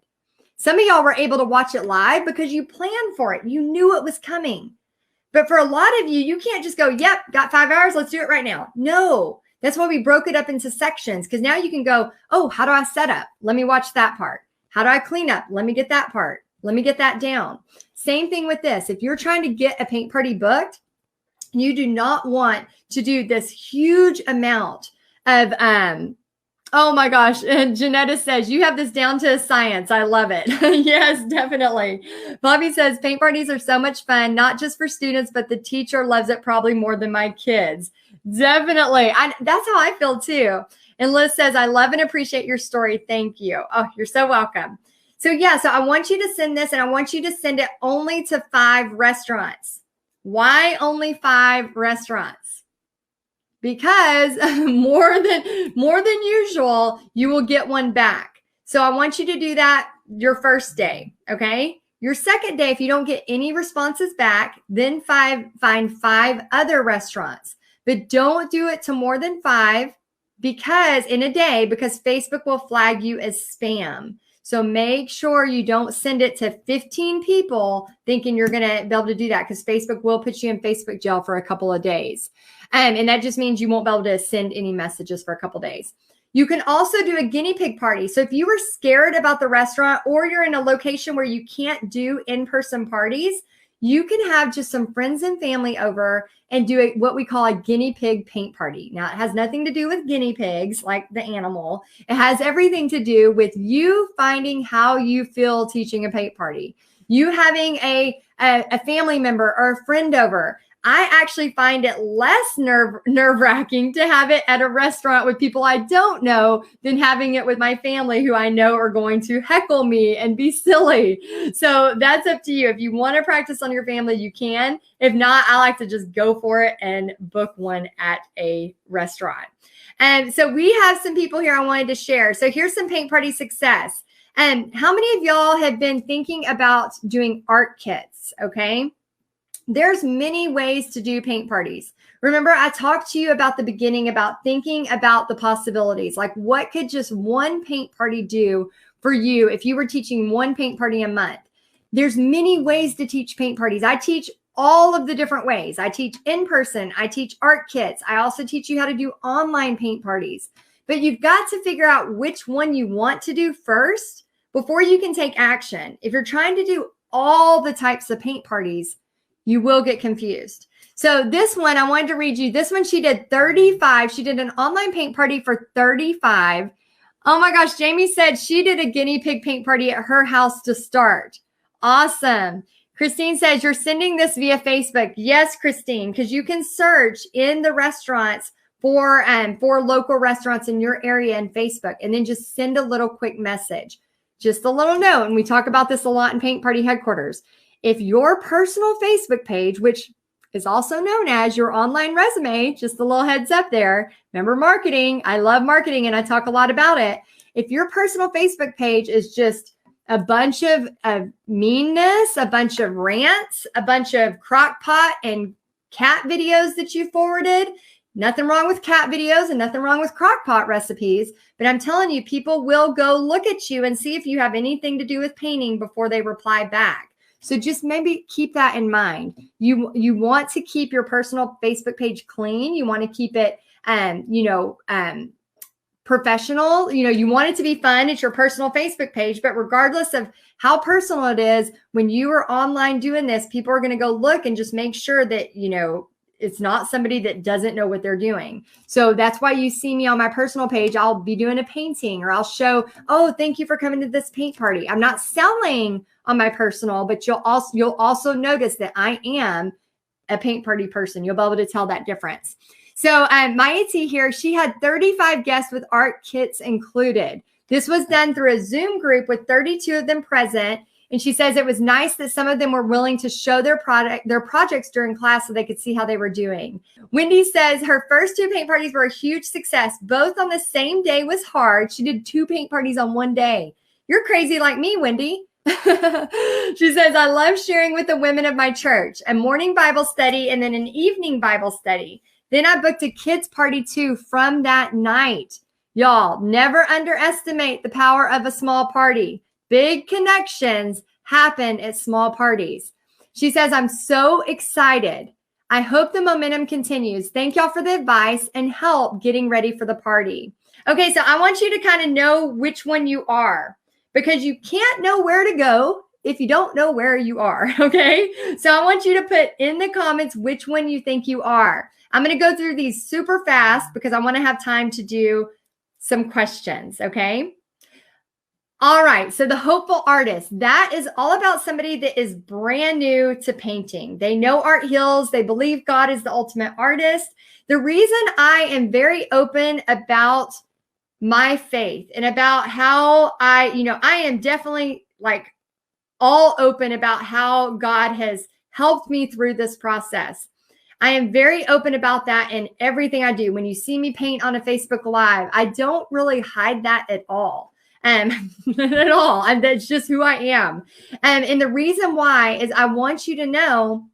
Some of y'all were able to watch it live because you planned for it. You knew it was coming. But for a lot of you, you can't just go, yep, got 5 hours. Let's do it right now. No, that's why we broke it up into sections, because now you can go, oh, how do I set up? Let me watch that part. How do I clean up? Let me get that part. Let me get that down. Same thing with this. If you're trying to get a paint party booked, you do not want to do this huge amount of, oh my gosh. And Janetta says, you have this down to a science. I love it. Yes, definitely. Bobby says, paint parties are so much fun, not just for students, but the teacher loves it probably more than my kids. Definitely. That's how I feel too. And Liz says, I love and appreciate your story. Thank you. Oh, you're so welcome. So yeah, so I want you to send this and I want you to send it only to 5 restaurants. Why only 5 restaurants? Because more than usual, you will get one back. So I want you to do that your first day, okay? Your second day, if you don't get any responses back, then find 5 other restaurants. But don't do it to more than 5 because in a day, because Facebook will flag you as spam. So make sure you don't send it to 15 people thinking you're going to be able to do that, because Facebook will put you in Facebook jail for a couple of days. And that just means you won't be able to send any messages for a couple of days. You can also do a guinea pig party. So if you were scared about the restaurant or you're in a location where you can't do in-person parties, you can have just some friends and family over and do what we call a guinea pig paint party. Now, it has nothing to do with guinea pigs, like the animal. It has everything to do with you finding how you feel teaching a paint party. You having a family member or a friend over. I actually find it less nerve-wracking to have it at a restaurant with people I don't know than having it with my family who I know are going to heckle me and be silly. So that's up to you. If you want to practice on your family, you can. If not, I like to just go for it and book one at a restaurant. And so we have some people here I wanted to share. So here's some paint party success. And how many of y'all have been thinking about doing art kits? Okay. There's many ways to do paint parties. Remember, I talked to you about the beginning about thinking about the possibilities. Like, what could just one paint party do for you if you were teaching one paint party a month? There's many ways to teach paint parties. I teach all of the different ways. I teach in person. I teach art kits. I also teach you how to do online paint parties. But you've got to figure out which one you want to do first before you can take action. If you're trying to do all the types of paint parties, you will get confused. So this one, I wanted to read you. This one, she did 35. She did an online paint party for 35. Oh my gosh, Jamie said she did a guinea pig paint party at her house to start. Awesome. Christine says you're sending this via Facebook. Yes, Christine, because you can search in the restaurants for local restaurants in your area in Facebook, and then just send a little quick message, just a little note. And we talk about this a lot in Paint Party Headquarters. If your personal Facebook page, which is also known as your online resume, just a little heads up there. Remember marketing. I love marketing and I talk a lot about it. If your personal Facebook page is just a bunch of meanness, a bunch of rants, a bunch of crock pot and cat videos that you forwarded, nothing wrong with cat videos and nothing wrong with crock pot recipes. But I'm telling you, people will go look at you and see if you have anything to do with painting before they reply back. So just maybe keep that in mind. You want to keep your personal Facebook page clean. You want to keep it, professional. You want it to be fun. It's your personal Facebook page. But regardless of how personal it is, when you are online doing this, people are going to go look and just make sure that, it's not somebody that doesn't know what they're doing. So that's why you see me on my personal page. I'll be doing a painting or I'll show, oh, thank you for coming to this paint party. I'm not selling on my personal, but you'll also notice that I am a paint party person. You'll be able to tell that difference. So my AT here, she had 35 guests with art kits included. This was done through a Zoom group with 32 of them present. And she says it was nice that some of them were willing to show their projects during class so they could see how they were doing. Wendy says her first 2 paint parties were a huge success. Both on the same day was hard. She did 2 paint parties on one day. You're crazy like me, Wendy. She says, I love sharing with the women of my church, a morning Bible study and then an evening Bible study. Then I booked a kids party too from that night. Y'all, never underestimate the power of a small party. Big connections happen at small parties. She says, I'm so excited. I hope the momentum continues. Thank y'all for the advice and help getting ready for the party. Okay, so I want you to kind of know which one you are, because you can't know where to go if you don't know where you are, okay? So I want you to put in the comments which one you think you are. I'm going to go through these super fast because I want to have time to do some questions, okay? All right, so the hopeful artist, that is all about somebody that is brand new to painting. They know art heals. They believe God is the ultimate artist. The reason I am very open about my faith and about how I am definitely like all open about how God has helped me through this process. I am very open about that in everything I do. When you see me paint on a Facebook Live, I don't really hide that at all. At all. And that's just who I am. And the reason why is I want you to know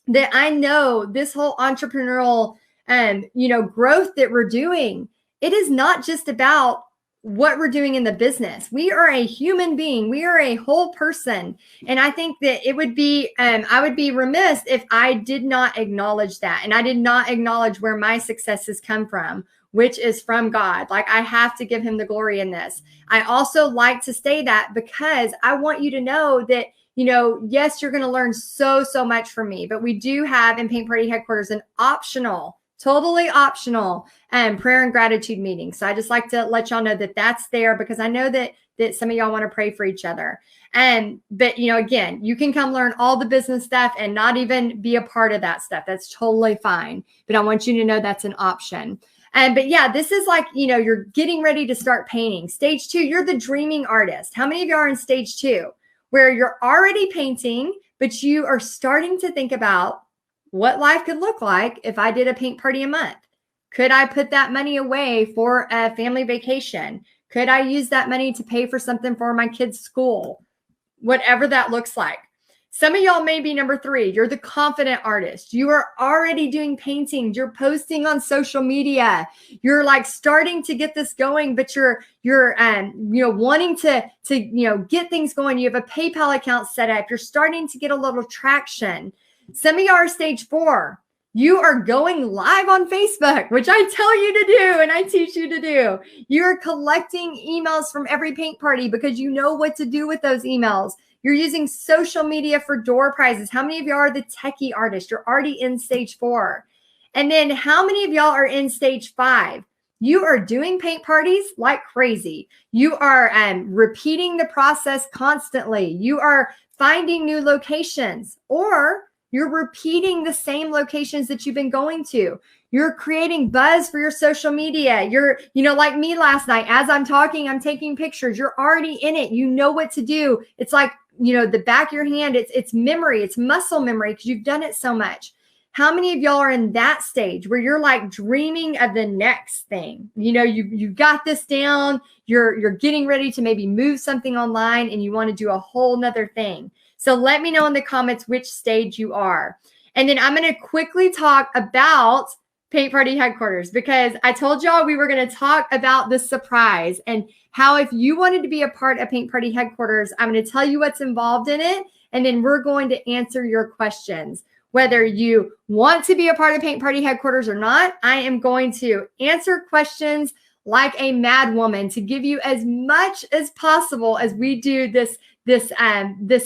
that I know this whole entrepreneurial growth that we're doing, it is not just about what we're doing in the business. We are a human being. We are a whole person. And I think that it would be, I would be remiss if I did not acknowledge that. And I did not acknowledge where my successes come from, which is from God. Like, I have to give him the glory in this. I also like to say that because I want you to know that, yes, you're going to learn so much from me, but we do have in Paint Party Headquarters an optional, totally optional prayer and gratitude meeting. So I just like to let y'all know that that's there because I know that some of y'all want to pray for each other. But again, you can come learn all the business stuff and not even be a part of that stuff. That's totally fine. But I want you to know that's an option. But yeah, this is like, you're getting ready to start painting. Stage 2, you're the dreaming artist. How many of you are in stage 2 where you're already painting, but you are starting to think about what life could look like if I did a paint party a month? Could I put that money away for a family vacation? Could I use that money to pay for something for my kids' school? Whatever that looks like. Some of y'all may be number 3. You're the confident artist. You are already doing paintings. You're posting on social media. You're like starting to get this going, but you're wanting to get things going. You have a PayPal account set up. You're starting to get a little traction. Some of y'all are stage 4. You are going live on Facebook, which I tell you to do and I teach you to do. You're collecting emails from every paint party because you know what to do with those emails. You're using social media for door prizes. How many of y'all are the techie artist? You're already in stage 4. And then how many of y'all are in stage 5? You are doing paint parties like crazy. You are repeating the process constantly. You are finding new locations, or you're repeating the same locations that you've been going to. You're creating buzz for your social media. You're, like me last night, as I'm talking, I'm taking pictures. You're already in it. You know what to do. It's like, the back of your hand, it's memory, it's muscle memory because you've done it so much. How many of y'all are in that stage where you're like dreaming of the next thing? You got this down. You're getting ready to maybe move something online and you want to do a whole nother thing. So let me know in the comments which stage you are. And then I'm going to quickly talk about Paint Party Headquarters because I told y'all we were going to talk about the surprise and how if you wanted to be a part of Paint Party Headquarters, I'm going to tell you what's involved in it. And then we're going to answer your questions. Whether you want to be a part of Paint Party Headquarters or not, I am going to answer questions like a mad woman to give you as much as possible as we do this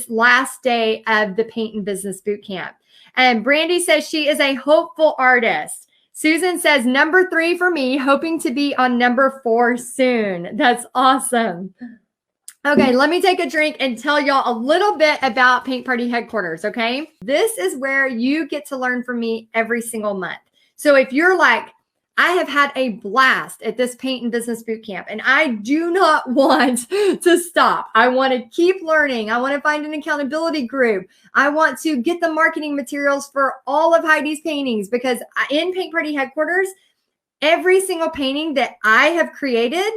last day of the Paint and Business Bootcamp. And Brandy says she is a hopeful artist. Susan says number 3 for me, hoping to be on number 4 soon. That's awesome. Okay, let me take a drink and tell y'all a little bit about Paint Party Headquarters, okay? This is where you get to learn from me every single month. So if you're like, I have had a blast at this Paint and Business Bootcamp, and I do not want to stop. I want to keep learning. I want to find an accountability group. I want to get the marketing materials for all of Heidi's paintings because in Paint Party Headquarters, every single painting that I have created,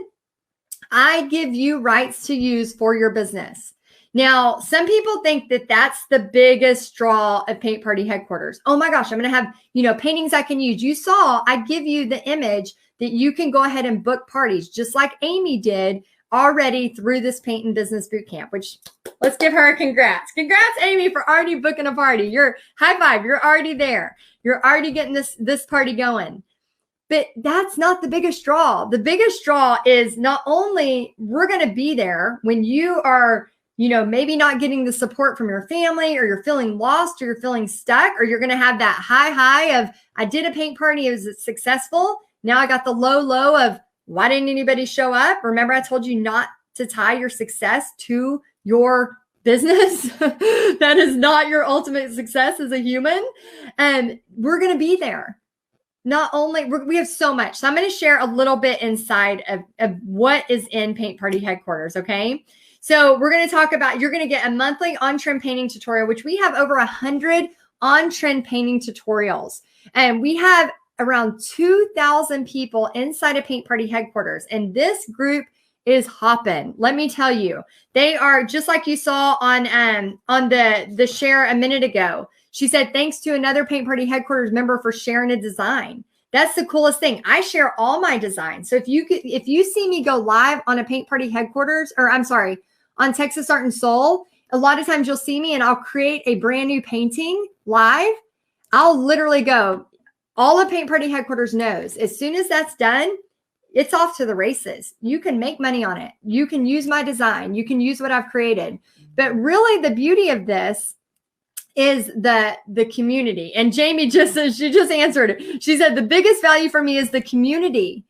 I give you rights to use for your business. Now, some people think that that's the biggest draw of Paint Party Headquarters. Oh my gosh, I'm going to have, paintings I can use. You saw, I give you the image that you can go ahead and book parties, just like Amy did already through this Paint and Business Bootcamp, which let's give her a congrats. Congrats, Amy, for already booking a party. You're high five. You're already there. You're already getting this party going. But that's not the biggest draw. The biggest draw is not only we're going to be there when you are maybe not getting the support from your family, or you're feeling lost, or you're feeling stuck, or you're going to have that high of, I did a paint party, it was successful. Now I got the low of, why didn't anybody show up? Remember, I told you not to tie your success to your business. That is not your ultimate success as a human. And we're going to be there. Not only, we have so much. So I'm going to share a little bit inside of what is in Paint Party Headquarters, okay? So we're going to talk about, you're going to get a monthly on-trend painting tutorial, which we have over 100 on-trend painting tutorials. And we have around 2,000 people inside of Paint Party Headquarters. And this group is hopping. Let me tell you, they are just like you saw on the share a minute ago. She said, thanks to another Paint Party Headquarters member for sharing a design. That's the coolest thing. I share all my designs. So if you see me go live on a Paint Party Headquarters, or I'm sorry, on Texas Art and Soul, a lot of times you'll see me and I'll create a brand new painting live. I'll literally go, all of Paint Party Headquarters knows, as soon as that's done, it's off to the races. You can make money on it. You can use my design. You can use what I've created. But really the beauty of this is the community. And Jamie she just answered it. She said, the biggest value for me is the community.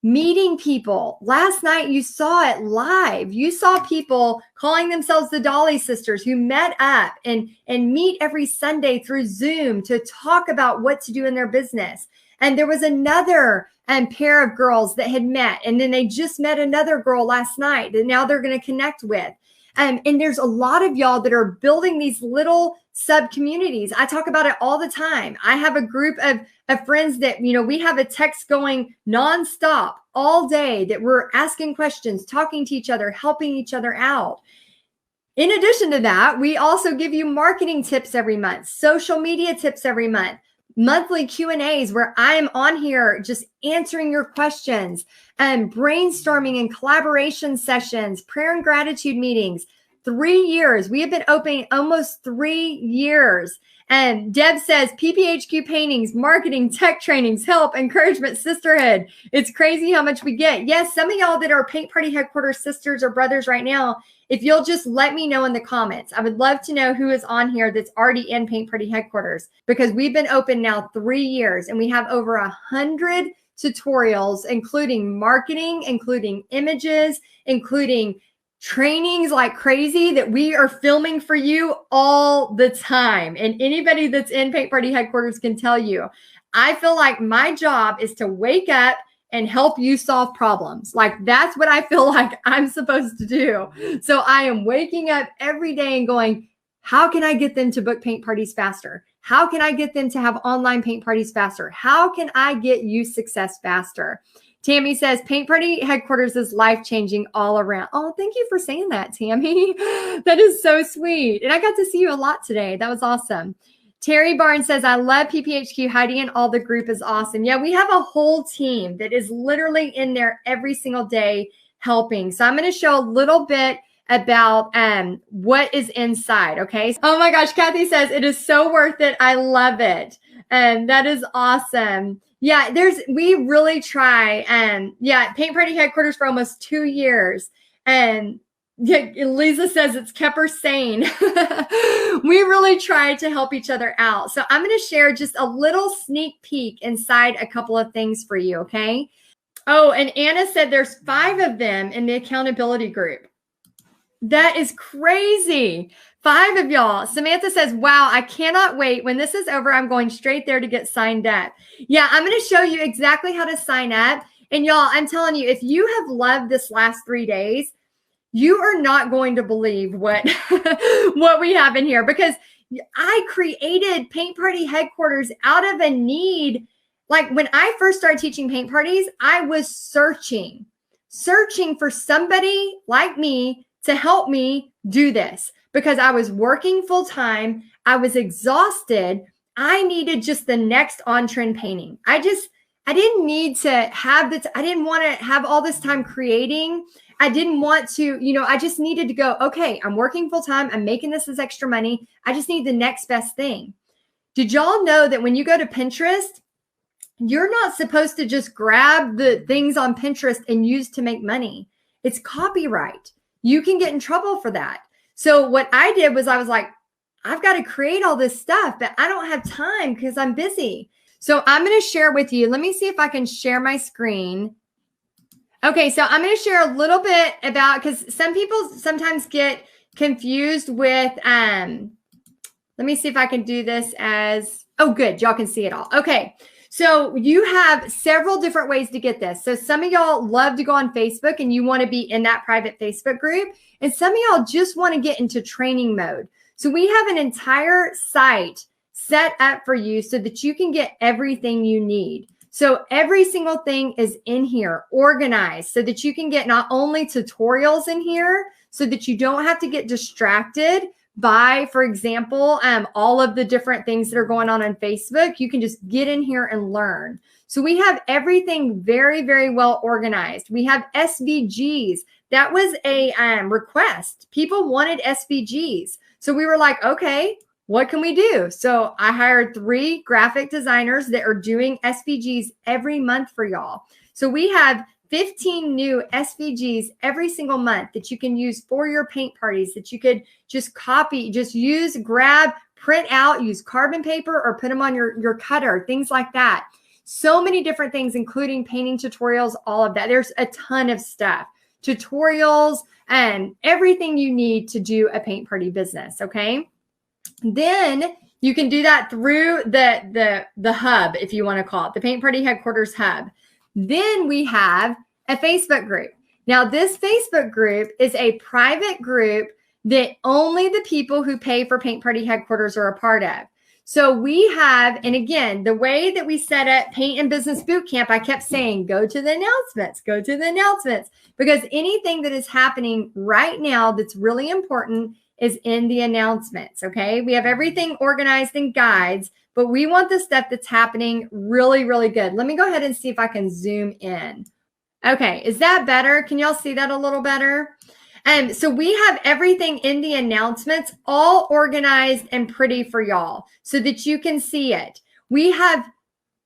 Meeting people. Last night, you saw it live. You saw people calling themselves the Dolly Sisters who met up and meet every Sunday through Zoom to talk about what to do in their business. And there was another pair of girls that had met, and then they just met another girl last night that now they're going to connect with. And there's a lot of y'all that are building these little sub communities. I talk about it all the time. I have a group of friends that, we have a text going nonstop all day that we're asking questions, talking to each other, helping each other out. In addition to that, we also give you marketing tips every month, social media tips every month, monthly Q&As where I am on here just answering your questions, and brainstorming and collaboration sessions, prayer and gratitude meetings. 3 years. We have been open almost 3 years. And Deb says PPHQ paintings, marketing, tech trainings, help, encouragement, sisterhood. It's crazy how much we get. Yes, some of y'all that are Paint Party Headquarters sisters or brothers right now, if you'll just let me know in the comments, I would love to know who is on here that's already in Paint Party Headquarters, because we've been open now 3 years and we have over 100 tutorials, including marketing, including images, including trainings like crazy that we are filming for you all the time. And anybody that's in Paint Party Headquarters can tell you, I feel like my job is to wake up and help you solve problems. Like, that's what I feel like I'm supposed to do. So I am waking up every day and going, how can I get them to book paint parties faster? How can I get them to have online paint parties faster? How can I get you success faster? Tammy says, Paint Party Headquarters is life-changing all around. Oh, thank you for saying that, Tammy. That is so sweet. And I got to see you a lot today. That was awesome. Terry Barnes says, I love PPHQ. Heidi and all the group is awesome. Yeah, we have a whole team that is literally in there every single day helping. So I'm going to show a little bit about what is inside, okay? Oh my gosh, Kathy says, it is so worth it. I love it. And that is awesome. Yeah, we really try. And Paint Party Headquarters for almost 2 years. And Lisa says it's kept her sane. We really try to help each other out. So I'm going to share just a little sneak peek inside a couple of things for you, okay? Oh, and Anna said there's 5 of them in the accountability group. That is crazy. 5 of y'all. Samantha says, wow, I cannot wait. When this is over, I'm going straight there to get signed up. Yeah, I'm going to show you exactly how to sign up. And y'all, I'm telling you, if you have loved this last 3 days, you are not going to believe what we have in here, because I created Paint Party Headquarters out of a need. Like, when I first started teaching paint parties, I was searching for somebody like me to help me do this, because I was working full time. I was exhausted. I needed just the next on-trend painting. I didn't need to have this. I didn't want to have all this time creating. I didn't want to, I just needed to go, okay, I'm working full time. I'm making this as extra money. I just need the next best thing. Did y'all know that when you go to Pinterest, you're not supposed to just grab the things on Pinterest and use to make money? It's copyright. You can get in trouble for that. So what I did was I was like, I've got to create all this stuff, but I don't have time because I'm busy. So I'm going to share with you. Let me see if I can share my screen. Okay, so I'm going to share a little bit about, because some people sometimes get confused with, let me see if I can do this as, oh, good. Y'all can see it all. Okay. So you have several different ways to get this. So some of y'all love to go on Facebook and you want to be in that private Facebook group. And some of y'all just want to get into training mode. So we have an entire site set up for you so that you can get everything you need. So every single thing is in here, organized, so that you can get not only tutorials in here, so that you don't have to get distracted by, for example, all of the different things that are going on Facebook. You can just get in here and learn. So we have everything very, very well organized. We have SVGs. That was a request. People wanted SVGs. So we were like, okay, what can we do? So I hired 3 graphic designers that are doing SVGs every month for y'all. So we have 15 new SVGs every single month that you can use for your paint parties, that you could just copy, just use, grab, print out, use carbon paper, or put them on your cutter, things like that. So many different things, including painting tutorials, all of that. There's a ton of stuff, tutorials, and everything you need to do a paint party business, okay? Then you can do that through the hub, if you want to call it, the Paint Party Headquarters hub. Then we have a Facebook group. Now, this Facebook group is a private group that only the people who pay for Paint Party Headquarters are a part of. So we have, and again, the way that we set up Paint and Business Bootcamp, I kept saying, go to the announcements, go to the announcements, because anything that is happening right now that's really important is in the announcements, okay? We have everything organized in guides, but we want the stuff that's happening really, really good. Let me go ahead and see if I can zoom in. Okay, is that better? Can y'all see that a little better? So we have everything in the announcements all organized and pretty for y'all so that you can see it. We have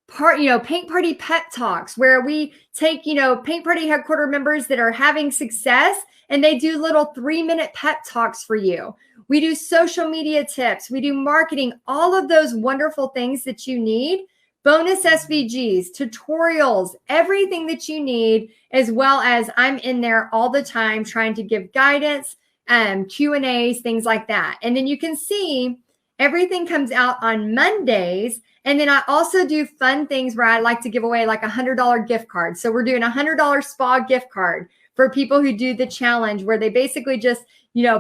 Paint Party pep talks where we take, Paint Party headquarter members that are having success and they do little 3-minute pep talks for you. We do social media tips. We do marketing, all of those wonderful things that you need. Bonus SVGs, tutorials, everything that you need, as well as I'm in there all the time trying to give guidance, Q&As, things like that. And then you can see everything comes out on Mondays. And then I also do fun things where I like to give away like $100 gift card. So we're doing a $100 spa gift card for people who do the challenge where they basically just,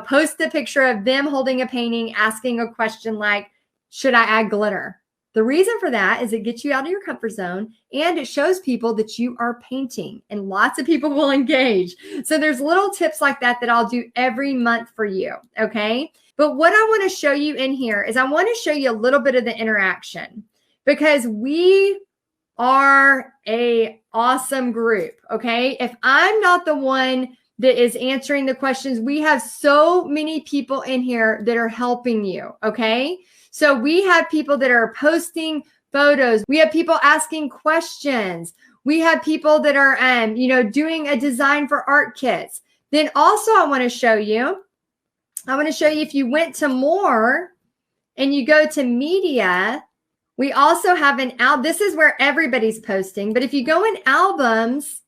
post a picture of them holding a painting, asking a question like, should I add glitter? The reason for that is it gets you out of your comfort zone and it shows people that you are painting and lots of people will engage. So there's little tips like that that I'll do every month for you, okay? But what I want to show you in here is I want to show you a little bit of the interaction because we are a awesome group, okay? If I'm not the one that is answering the questions, we have so many people in here that are helping you, okay? So we have people that are posting photos. We have people asking questions. We have people that are, doing a design for art kits. Then also I want to show you if you went to more and you go to media, we also have an album. This is where everybody's posting. But if you go in albums,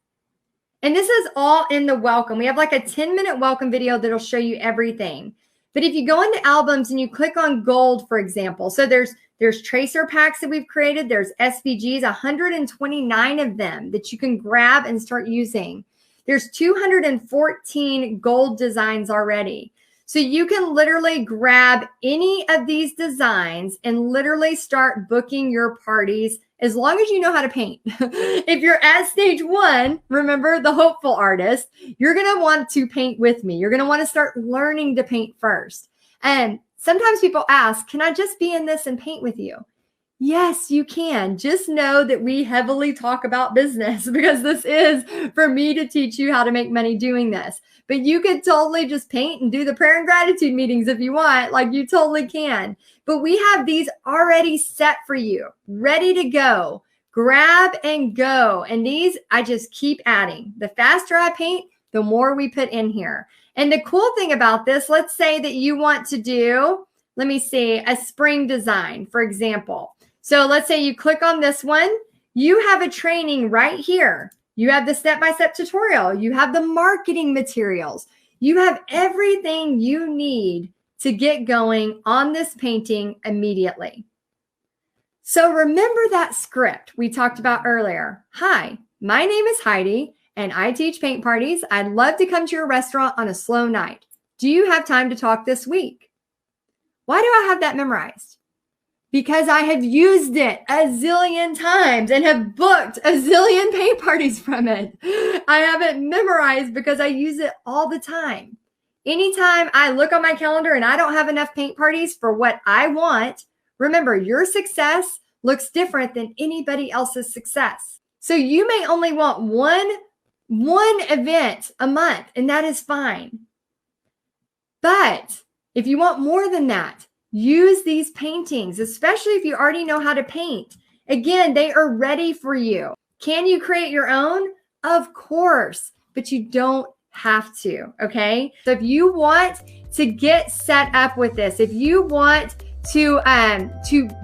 and this is all in the welcome. We have like a 10-minute welcome video that'll show you everything. But if you go into albums and you click on gold, for example, so there's tracer packs that we've created. There's SVGs, 129 of them that you can grab and start using. There's 214 gold designs already. So you can literally grab any of these designs and literally start booking your parties as long as you know how to paint. If you're at stage 1, remember the hopeful artist, you're going to want to paint with me. You're going to want to start learning to paint first. And sometimes people ask, can I just be in this and paint with you? Yes, you can. Just know that we heavily talk about business because this is for me to teach you how to make money doing this. But you could totally just paint and do the prayer and gratitude meetings if you want. Like you totally can. But we have these already set for you, ready to go. Grab and go. And these, I just keep adding. The faster I paint, the more we put in here. And the cool thing about this, let's say that you want to do, let me see, a spring design, for example. So let's say you click on this one. You have a training right here. You have the step-by-step tutorial. You have the marketing materials. You have everything you need to get going on this painting immediately. So remember that script we talked about earlier. Hi, my name is Heidi, and I teach paint parties. I'd love to come to your restaurant on a slow night. Do you have time to talk this week? Why do I have that memorized? Because I have used it a zillion times and have booked a zillion paint parties from it. I have it memorized because I use it all the time. Anytime I look on my calendar and I don't have enough paint parties for what I want, remember, your success looks different than anybody else's success. So you may only want one event a month, and that is fine. But if you want more than that, use these paintings, especially if you already know how to paint. Again, they are ready for you. Can you create your own? Of course, but you don't have to, okay? So if you want to get set up with this, if you want to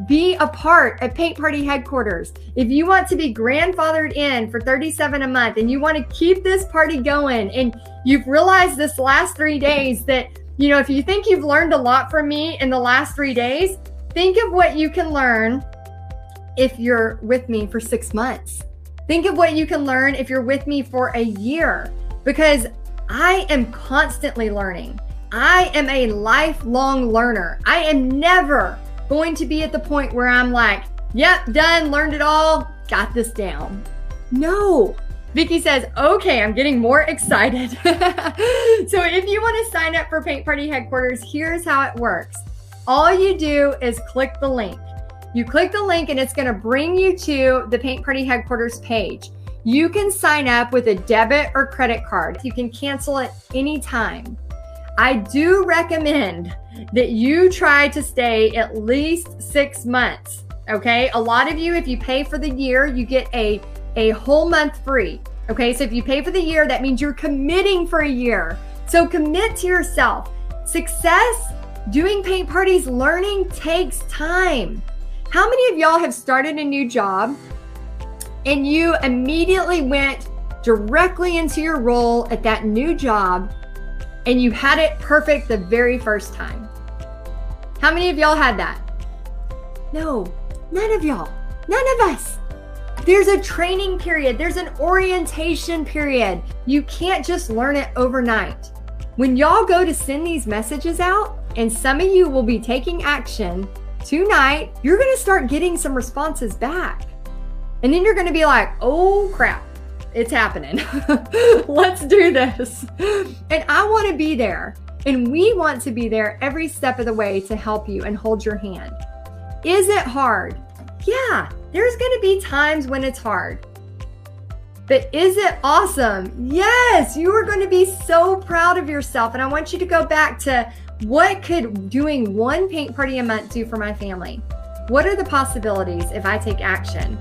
be a part of Paint Party Headquarters, if you want to be grandfathered in for $37 a month and you want to keep this party going and you've realized this last 3 days that if you think you've learned a lot from me in the last 3 days, think of what you can learn if you're with me for 6 months. Think of what you can learn if you're with me for a year, because I am constantly learning. I am a lifelong learner. I am never going to be at the point where I'm like, yep, done, learned it all, got this down. No. Vicky says, okay, I'm getting more excited. So if you want to sign up for Paint Party Headquarters, here's how it works. All you do is click the link. You click the link and it's going to bring you to the Paint Party Headquarters page. You can sign up with a debit or credit card. You can cancel at any time. I do recommend that you try to stay at least 6 months, okay? A lot of you, if you pay for the year, you get a whole month free, okay? So if you pay for the year, that means you're committing for a year. So commit to yourself. Success, doing paint parties, learning takes time. How many of y'all have started a new job and you immediately went directly into your role at that new job and you had it perfect the very first time? How many of y'all had that? No, none of y'all, none of us. There's a training period. There's an orientation period. You can't just learn it overnight. When y'all go to send these messages out, and some of you will be taking action tonight, you're going to start getting some responses back. And then you're going to be like, oh crap, it's happening. Let's do this. And I want to be there. And we want to be there every step of the way to help you and hold your hand. Is it hard? Yeah, there's going to be times when it's hard. But is it awesome? Yes, you are going to be so proud of yourself. And I want you to go back to, what could doing one paint party a month do for my family? What are the possibilities if I take action?